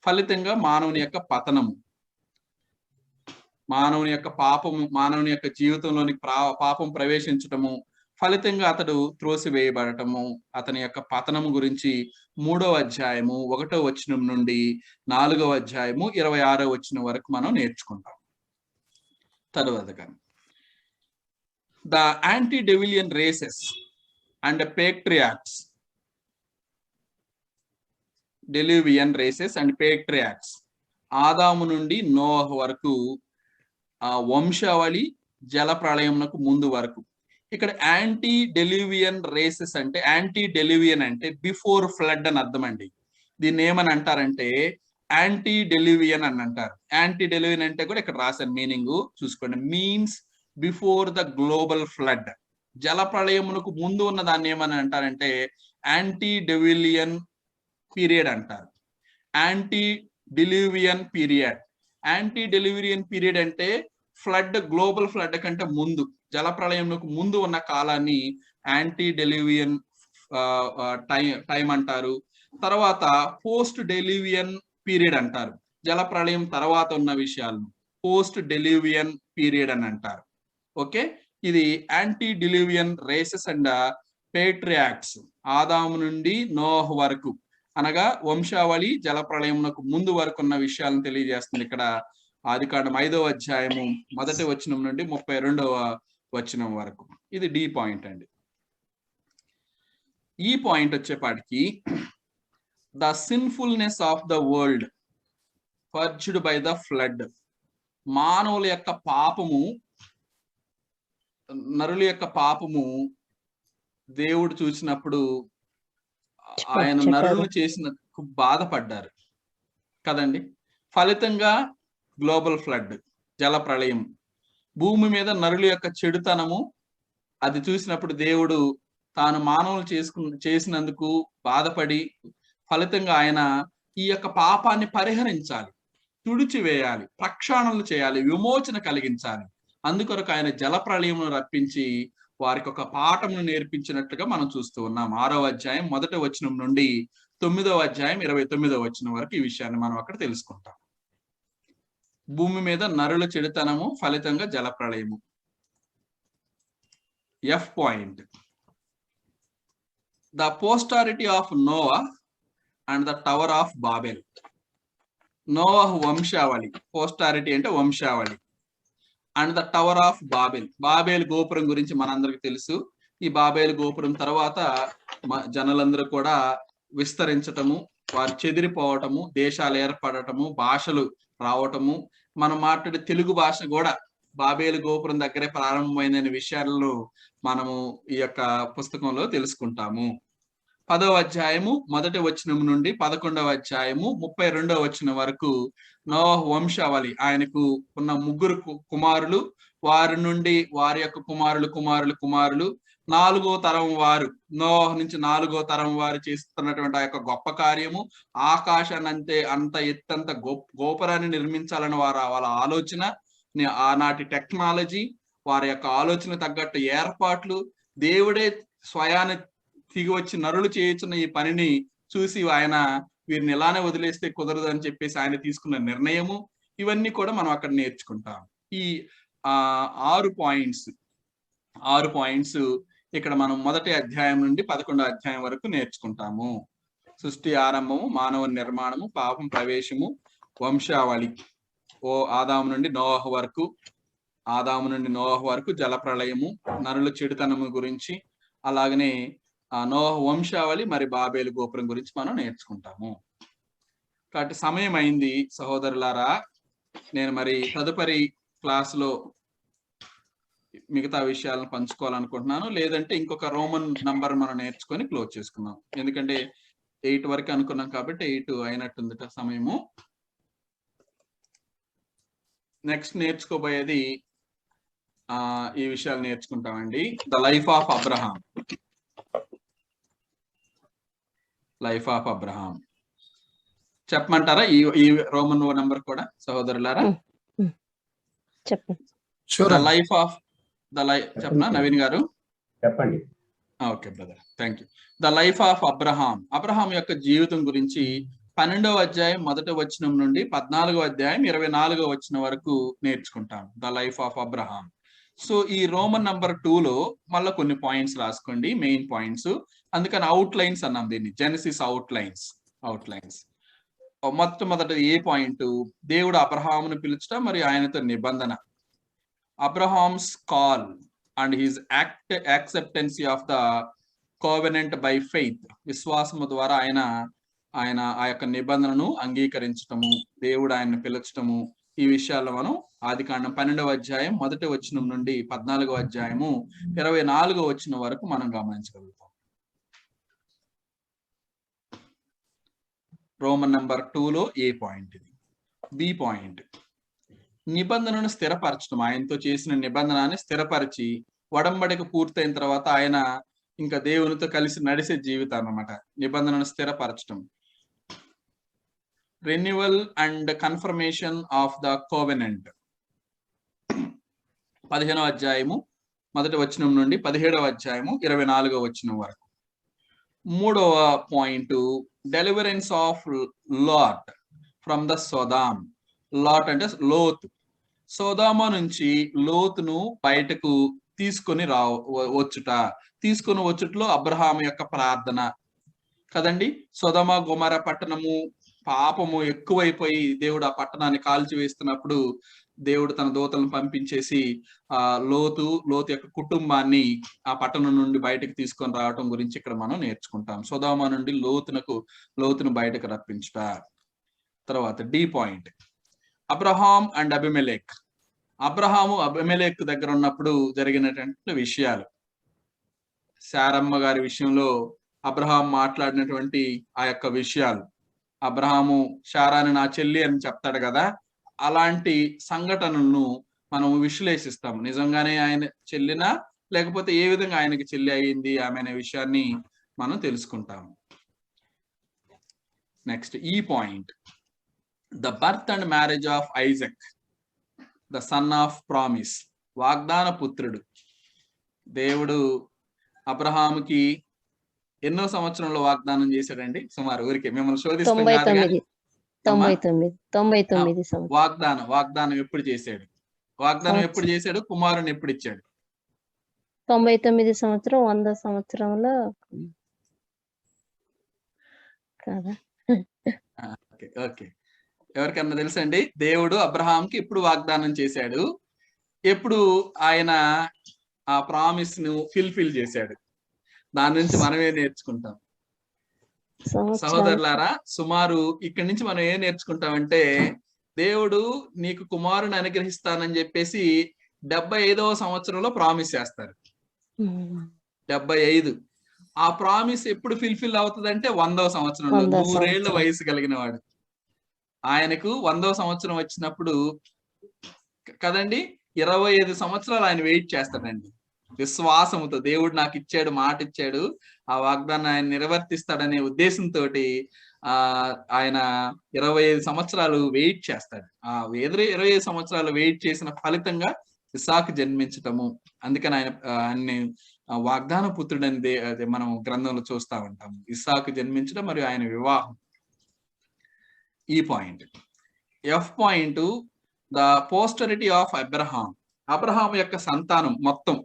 ఫలితంగా మానవుని యొక్క పతనము. మానవుని యొక్క జీవితంలోని పాపం ప్రవేశించటము, ఫలితంగా అతడు త్రోసివేయబడటము, అతని యొక్క పతనము గురించి 3వ అధ్యాయము 1వ వచనం నుండి 4వ అధ్యాయము 26వ వచనం వరకు మనం నేర్చుకుంటాం. తరువాతగా ద యాంటీడెవిలియన్ రేసెస్ అండ్ పేట్రియాక్స్. ఆదాము నుండి నోవహు వరకు వంశావళి జల ప్రళయమునకు ముందు వరకు. ఇక్కడ యాంటీ డెలివియన్ రేసెస్ అంటే, బిఫోర్ ఫ్లడ్ అని అర్థం అండి. దీన్ని ఏమని అంటారంటే యాంటీ డెలివియన్ అని అంటారు. యాంటీ డెలివియన్ అంటే కూడా ఇక్కడ రాశాను మీనింగ్ చూసుకోండి. Means before the global flood. జల ప్రళయమునకు ముందు ఉన్న దాన్ని ఏమని అంటారంటే యాంటీ డెవిలియన్ పీరియడ్ అంటారు. Antediluvian period. Antediluvian period అంటే ఫ్లడ్, గ్లోబల్ ఫ్లడ్ కంటే ముందు, జలప్రళయంకు ముందు ఉన్న కాలాన్ని యాంటీ డెలివియన్ టైం అంటారు. తర్వాత పోస్ట్ డెలివియన్ పీరియడ్ అంటారు. జలప్రళయం తర్వాత ఉన్న విషయాలను పోస్ట్ డెలివియన్ పీరియడ్ అని అంటారు. ఓకే, ఇది యాంటీ డిల్యూవియన్ రేసెస్ అండ్ పేట్రియాక్ట్స్, ఆదాము నుండి నోహ్ వరకు, అనగా వంశావళి జలప్రళయమునకు ముందు వరకు ఉన్న విషయాలను తెలియజేస్తుంది. ఇక్కడ ఆదికాండం 5వ అధ్యాయము 1వ వచనం నుండి 32వ వచనం వరకు. ఇది డి పాయింట్ అండి. ఈ పాయింట్ వచ్చేపాటికి the sinfulness of the world purged by the flood. మానవుల యొక్క పాపము, నరుల యొక్క పాపము దేవుడు చూసినప్పుడు ఆయన నరులను చేసినందుకు బాధపడ్డారు కదండి. ఫలితంగా గ్లోబల్ ఫ్లడ్, జలప్రళయం, భూమి మీద నరుల యొక్క చెడుతనము అది చూసినప్పుడు దేవుడు తాను మానవులు చేసినందుకు బాధపడి ఫలితంగా ఆయన ఈ యొక్క పాపాన్ని పరిహరించాలి, తుడిచివేయాలి, ప్రక్షాళనలు చేయాలి, విమోచన కలిగించాలి. అందుకొరకు ఆయన జలప్రళయమును రప్పించి వారికి ఒక పాఠమును నేర్పించినట్లుగా మనం చూస్తూ ఉన్నాం. 6వ అధ్యాయం 1వ వచనం నుండి 9వ అధ్యాయం 29వ వచనం వరకు ఈ విషయాన్ని మనం అక్కడ తెలుసుకుంటాం. భూమి మీద నరుల చెడుతనము ఫలితంగా జలప్రళయము. F point, the posterity of Noah and the tower of Babel. నోవాహు వంశావళి, పోస్టారిటీ అంటే వంశావళి, and the tower of Babel, Babel గోపురం గురించి మనందరికి తెలుసు. ఈ బాబేల్ గోపురం తర్వాత జనులందరూ కూడా విస్తరించటము, వారు చెదిరిపోవటము, దేశాలు ఏర్పడటము, భాషలు రావటము, మనం మాట్లాడే తెలుగు భాష కూడా బాబేలు గోపురం దగ్గరే ప్రారంభమైందనే విషయాలను మనము ఈ యొక్క పుస్తకంలో తెలుసుకుంటాము. 10వ అధ్యాయము 1వ వచనం నుండి 11వ అధ్యాయము 32వ వచనం వరకు నోవాహు వంశావళి. ఆయనకు ఉన్న 3 కుమారులు, వారి నుండి వారి యొక్క కుమారులు 4వ తరం వారు, నోవాహు నుంచి 4వ తరం వారు చేస్తున్నటువంటి ఆ యొక్క గొప్ప కార్యము, ఆకాశాన్ని అంత ఎత్తంత గోపురాన్ని నిర్మించాలని వాళ్ళ ఆలోచన, ఆనాటి టెక్నాలజీ, వారి యొక్క ఆలోచన తగ్గట్టు ఏర్పాట్లు, దేవుడే స్వయాన్ని దిగి వచ్చి నరులు చేయుచున్న ఈ పనిని చూసి ఆయన వీరిని ఇలానే వదిలేస్తే కుదరదు అని చెప్పేసి ఆయన తీసుకున్న నిర్ణయము, ఇవన్నీ కూడా మనం అక్కడ నేర్చుకుంటాం. ఈ 6 పాయింట్స్ ఇక్కడ మనం 1వ అధ్యాయం నుండి 11వ అధ్యాయం వరకు నేర్చుకుంటాము. సృష్టి ఆరంభము, మానవ నిర్మాణము, పాపం ప్రవేశము, వంశావళి, ఆదాము నుండి నోవాహు వరకు జలప్రళయము, నరుల చెడుతనము గురించి, అలాగనే నోవాహు వంశావళి మరి బాబేలు గోపురం గురించి మనం నేర్చుకుంటాము. కాబట్టి సమయం అయింది సహోదరులారా. నేను మరి తదుపరి క్లాసులో మిగతా విషయాలను పంచుకోవాలనుకుంటున్నాను. లేదంటే ఇంకొక రోమన్ నంబర్ మనం నేర్చుకొని క్లోజ్ చేసుకున్నాం. ఎందుకంటే 8 వరకు అనుకున్నాం కాబట్టి 8 అయినట్టుంది సమయము. నెక్స్ట్ నేర్చుకోబోయేది ఈ విషయాలు నేర్చుకుంటామండి. The life of Abraham. చెప్పమంటారా ఈ రోమన్ నంబర్ కూడా సహోదరులారా? చెప్పనా నవీన్ గారు? చెప్పండి. Okay brother, thank you. The life of Abraham యొక్క జీవితం గురించి 12వ అధ్యాయం 1వ వచనం నుండి 14వ అధ్యాయం 24వ వచనం వరకు నేర్చుకుంటాం. The life of Abraham. So ఈ రోమన్ నంబర్ 2లో మళ్ళీ కొన్ని పాయింట్స్ రాసుకోండి, మెయిన్ పాయింట్స్. అందుకని అవుట్ లైన్స్ అన్నాం దీన్ని, జెనసిస్ అవుట్ లైన్స్. మొట్టమొదటి ఏ పాయింట్, దేవుడు అబ్రహామును పిలుచడం మరియు ఆయనతో నిబంధన. Abraham's call and his acceptancy of the covenant by faith. విశ్వాసము ద్వారా ఆయన ఆ యొక్క నిబంధనను అంగీకరించటము, దేవుడు ఆయన్ని పిలచటము, ఈ విషయాల్లో మనం ఆదికాండం 12వ అధ్యాయం 1వ వచనం నుండి 14వ అధ్యాయము 24వ వచనం వరకు మనం గమనించగలుగుతాం. రోమన్ నంబర్ 2లో ఏ పాయింట్ ఇది. బి పాయింట్, నిబంధనను స్థిరపరచడం. ఆయనతో చేసిన నిబంధనని స్థిరపరిచి ఒడంబడిక పూర్తయిన తర్వాత ఆయన ఇంకా దేవునితో కలిసి నడిసే జీవితం అన్నమాట. నిబంధనను స్థిరపరచడం. Renewal and confirmation of the covenant. 15వ అధ్యాయము మొదటి వచనం నుండి 17వ అధ్యాయము 24వ వచనం వరకు. 3వ point, deliverance of Lot from the Sodom. Lot అంటే లోతు. సోదామ నుంచి లోతును బయటకు తీసుకొని తీసుకొని వచ్చుట్లో అబ్రహాము యొక్క ప్రార్థన కదండి. సొదొమ గొమొర్రా పట్టణము పాపము ఎక్కువైపోయి దేవుడు ఆ పట్టణాన్ని కాల్చివేస్తున్నప్పుడు దేవుడు తన దూతలను పంపించేసి లోతు యొక్క కుటుంబాన్ని ఆ పట్టణం నుండి బయటకు తీసుకొని రావటం గురించి ఇక్కడ మనం నేర్చుకుంటాం. సొదొమ నుండి లోతును బయటకు రప్పించుట. తర్వాత D point, Abraham and Abimelech. అబ్రహాము అబిమెలెక్ దగ్గర ఉన్నప్పుడు జరిగినటువంటి విషయాలు. శారమ్మ గారి విషయంలో అబ్రహాం మాట్లాడినటువంటి ఆ యొక్క విషయాలు. అబ్రహాము శారాని నా చెల్లి అని చెప్తాడు కదా, అలాంటి సంఘటనలను మనం విశ్లేషిస్తాం. నిజంగానే ఆయన చెల్లినా లేకపోతే ఏ విధంగా ఆయనకి చెల్లి అయ్యింది ఆమె అనే విషయాన్ని మనం తెలుసుకుంటాం. నెక్స్ట్ ఈ point, the birth and marriage of Isaac, the son of promise. వాగ్దాన పుత్రుడు. దేవుడు అబ్రహాముకి ఎన్నో సంవత్సరంలో వాగ్దానం చేశాడండి? సుమారు ఊరికే మిమ్మల్ని శోధిస్తాం. వాగ్దానం ఎప్పుడు చేశాడు? ఎప్పుడు చేశాడు? కుమారుని ఎప్పుడు ఇచ్చాడు? 99 సంవత్సరం 100 సంవత్సరంలో కదా. ఓకే, ఎవరికన్నా తెలుసండి దేవుడు అబ్రహాంకి ఎప్పుడు వాగ్దానం చేశాడు, ఎప్పుడు ఆయన ఆ ప్రామిస్ ను ఫిల్ఫిల్ చేశాడు? దాని నుంచి మనమే నేర్చుకుంటాం. సహోదరులారా, సుమారు ఇక్కడి నుంచి మనం ఏం నేర్చుకుంటామంటే, దేవుడు నీకు కుమారుని అనుగ్రహిస్తానని చెప్పేసి 75వ సంవత్సరంలో ప్రామిస్ చేస్తారు. 75. ఆ ప్రామిస్ ఎప్పుడు ఫిల్ఫిల్ అవుతుందంటే 100వ సంవత్సరంలో. 100 ఏళ్ల వయసు కలిగిన వాడు. ఆయనకు 100వ సంవత్సరం వచ్చినప్పుడు కదండి 25 సంవత్సరాలు ఆయన వెయిట్ చేస్తాడండి. విశ్వాసముతో దేవుడు నాకు ఇచ్చాడు, మాట ఇచ్చాడు, ఆ వాగ్దాన్ని ఆయన నిర్వర్తిస్తాడనే ఉద్దేశంతో ఆయన 25 సంవత్సరాలు వెయిట్ చేస్తాడు. ఆ 25 సంవత్సరాలు వెయిట్ చేసిన ఫలితంగా ఇస్సాకు జన్మించటము. అందుకని ఆయన్ని వాగ్దాన పుత్రుడని మనం గ్రంథంలో చూస్తా ఉంటాము. ఇస్సాకు జన్మించడం మరియు ఆయన వివాహం. ఈ point. F point, the posterity of Abraham. Abraham యొక్క సంతానం మొత్తం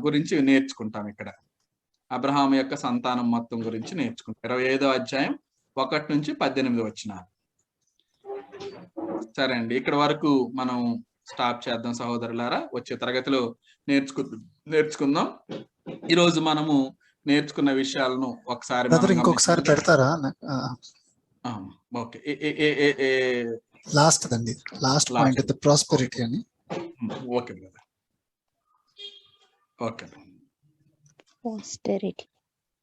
గురించి నేర్చుకుంటాం ఇక్కడ. అబ్రహాం యొక్క సంతానం మొత్తం గురించి నేర్చుకుంటాం. 25వ అధ్యాయం 1 నుంచి 18 వచనాలు. సరే అండి, ఇక్కడ వరకు మనం స్టాప్ చేద్దాం సహోదరులారా. వచ్చే తరగతిలో నేర్చుకుందాం. ఈరోజు మనము నేర్చుకున్న విషయాలను ఒకసారి ఇంకొకసారి పెడతారా? Okay, last point, the prosperity అని. Okay brother, okay.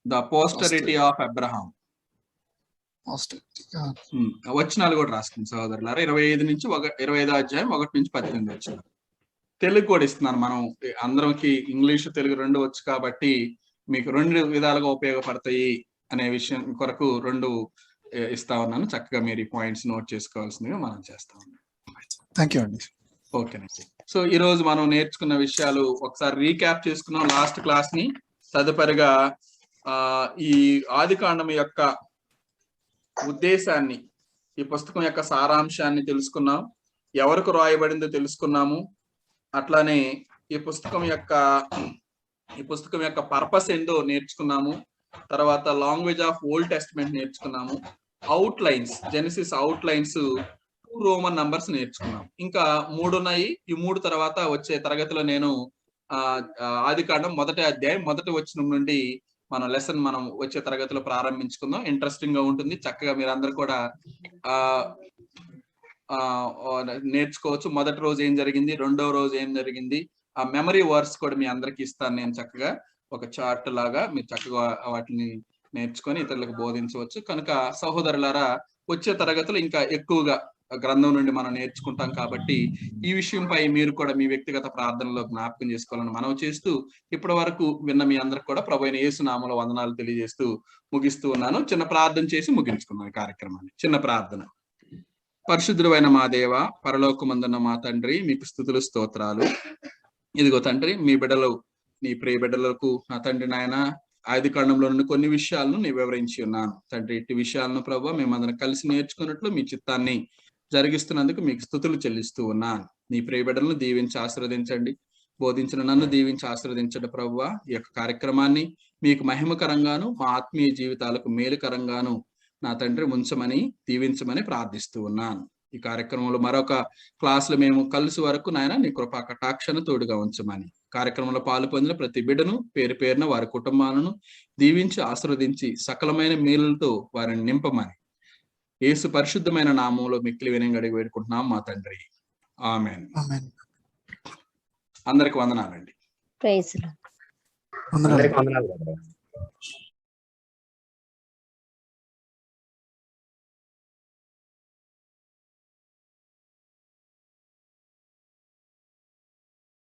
The posterity of Abraham. వచనాలు కూడా రాసుకుంది సహోదరులారా. 25 నుంచి 25వ అధ్యాయం 1 నుంచి 18 వచనాలు. తెలుగు కూడా ఇస్తున్నాను. మనం అందరికి ఇంగ్లీష్ తెలుగు 2 వచ్చు కాబట్టి మీకు 2 విధాలుగా ఉపయోగపడతాయి అనే విషయం కొరకు 2 ఇస్తా ఉన్నాను. చక్కగా మీరు ఈ పాయింట్స్ నోట్ చేసుకోవాల్సిందిగా మనం చేస్తా ఉన్నాం. థ్యాంక్ యూ అండి. ఓకేనండి. సో ఈ రోజు మనం నేర్చుకున్న విషయాలు ఒకసారి రీక్యాప్ చేసుకున్నాం లాస్ట్ క్లాస్ ని. తదుపరిగా ఈ ఆదికాండం యొక్క ఉద్దేశాన్ని, ఈ పుస్తకం యొక్క సారాంశాన్ని తెలుసుకున్నాం. ఎవరికి రాయబడిందో తెలుసుకున్నాము. అట్లానే ఈ పుస్తకం యొక్క పర్పస్ ఏంటో నేర్చుకున్నాము. తర్వాత లాంగ్వేజ్ ఆఫ్ ఓల్డ్ టెస్ట్మెంట్ నేర్చుకున్నాము. Outlines, Genesis outlines, 2 Roman numbers నేర్చుకున్నాం. ఇంకా 3 ఉన్నాయి. ఈ 3 తర్వాత వచ్చే తరగతిలో నేను ఆదికాండం 1వ అధ్యాయం 1వ వచనం నుండి మనం వచ్చే తరగతిలో ప్రారంభించుకుందాం. ఇంట్రెస్టింగ్ గా ఉంటుంది. చక్కగా మీరందరూ కూడా నేర్చుకోవచ్చు. మొదటి రోజు ఏం జరిగింది, 2వ రోజు ఏం జరిగింది, ఆ మెమరీ వర్డ్స్ కూడా మీ అందరికి ఇస్తాను నేను. చక్కగా ఒక చార్ట్ లాగా మీరు చక్కగా వాటిని నేర్చుకొని ఇతరులకు బోధించవచ్చు. కనుక సహోదరులారా, వచ్చే తరగతులు ఇంకా ఎక్కువగా గ్రంథం నుండి మనం నేర్చుకుంటాం కాబట్టి ఈ విషయంపై మీరు కూడా మీ వ్యక్తిగత ప్రార్థనలో జ్ఞాపకం చేసుకోవాలని మనవి చేస్తూ ఇప్పటి వరకు విన్న మీ అందరికి కూడా ప్రభు అయిన యేసు నామములో వందనాలు తెలియజేస్తూ ముగిస్తూ ఉన్నాను. చిన్న ప్రార్థన చేసి ముగించుకున్నాం ఈ కార్యక్రమాన్ని. చిన్న ప్రార్థన. పరిశుద్ధుడైన మా దేవ, పరలోకమందున్న మా తండ్రి, మీకు స్తుతులు స్తోత్రాలు. ఇదిగో తండ్రి, మీ బిడ్డలు, నీ ప్రియ బిడ్డలకు నా తండ్రి నాయన ఆది కాండంలో నుండి కొన్ని విషయాలను నేను వివరించి ఉన్నాను తండ్రి. ఇట్టి విషయాలను ప్రభు మేమందరం కలిసి నేర్చుకున్నట్లు మీ చిత్తాన్ని జరిగిస్తున్నందుకు మీకు స్తుతులు చెల్లిస్తూ ఉన్నాను. నీ ప్రియ బిడ్డలను దీవించి ఆశీర్వదించండి. బోధించిన నన్ను దీవించి ఆశీర్వదించండి ప్రభువా. ఈ యొక్క కార్యక్రమాన్ని మీకు మహిమకరంగాను మా ఆత్మీయ జీవితాలకు మేలుకరంగాను నా తండ్రి ఉంచమని దీవించమని ప్రార్థిస్తూ ఉన్నాను. ఈ కార్యక్రమంలో మరొక క్లాసులు మేము కలిసి వరకు నాయన నీ కృపా కటాక్షను తోడుగా ఉంచమని, కార్యక్రమంలో పాలు పొందిన ప్రతి బిడ్డను పేరు పేరున వారి కుటుంబాలను దీవించి ఆశీర్వదించి సకలమైన మేలులతో వారిని నింపమని యేసు పరిశుద్ధమైన నామంలో మిక్కిలి వినయంగా అడిగి వేడుకుంటున్నాం మా తండ్రి. ఆమేన్. అందరికి వందనాలండి. Praise Lord. వందనాలు. అందరికీ వందనాలు.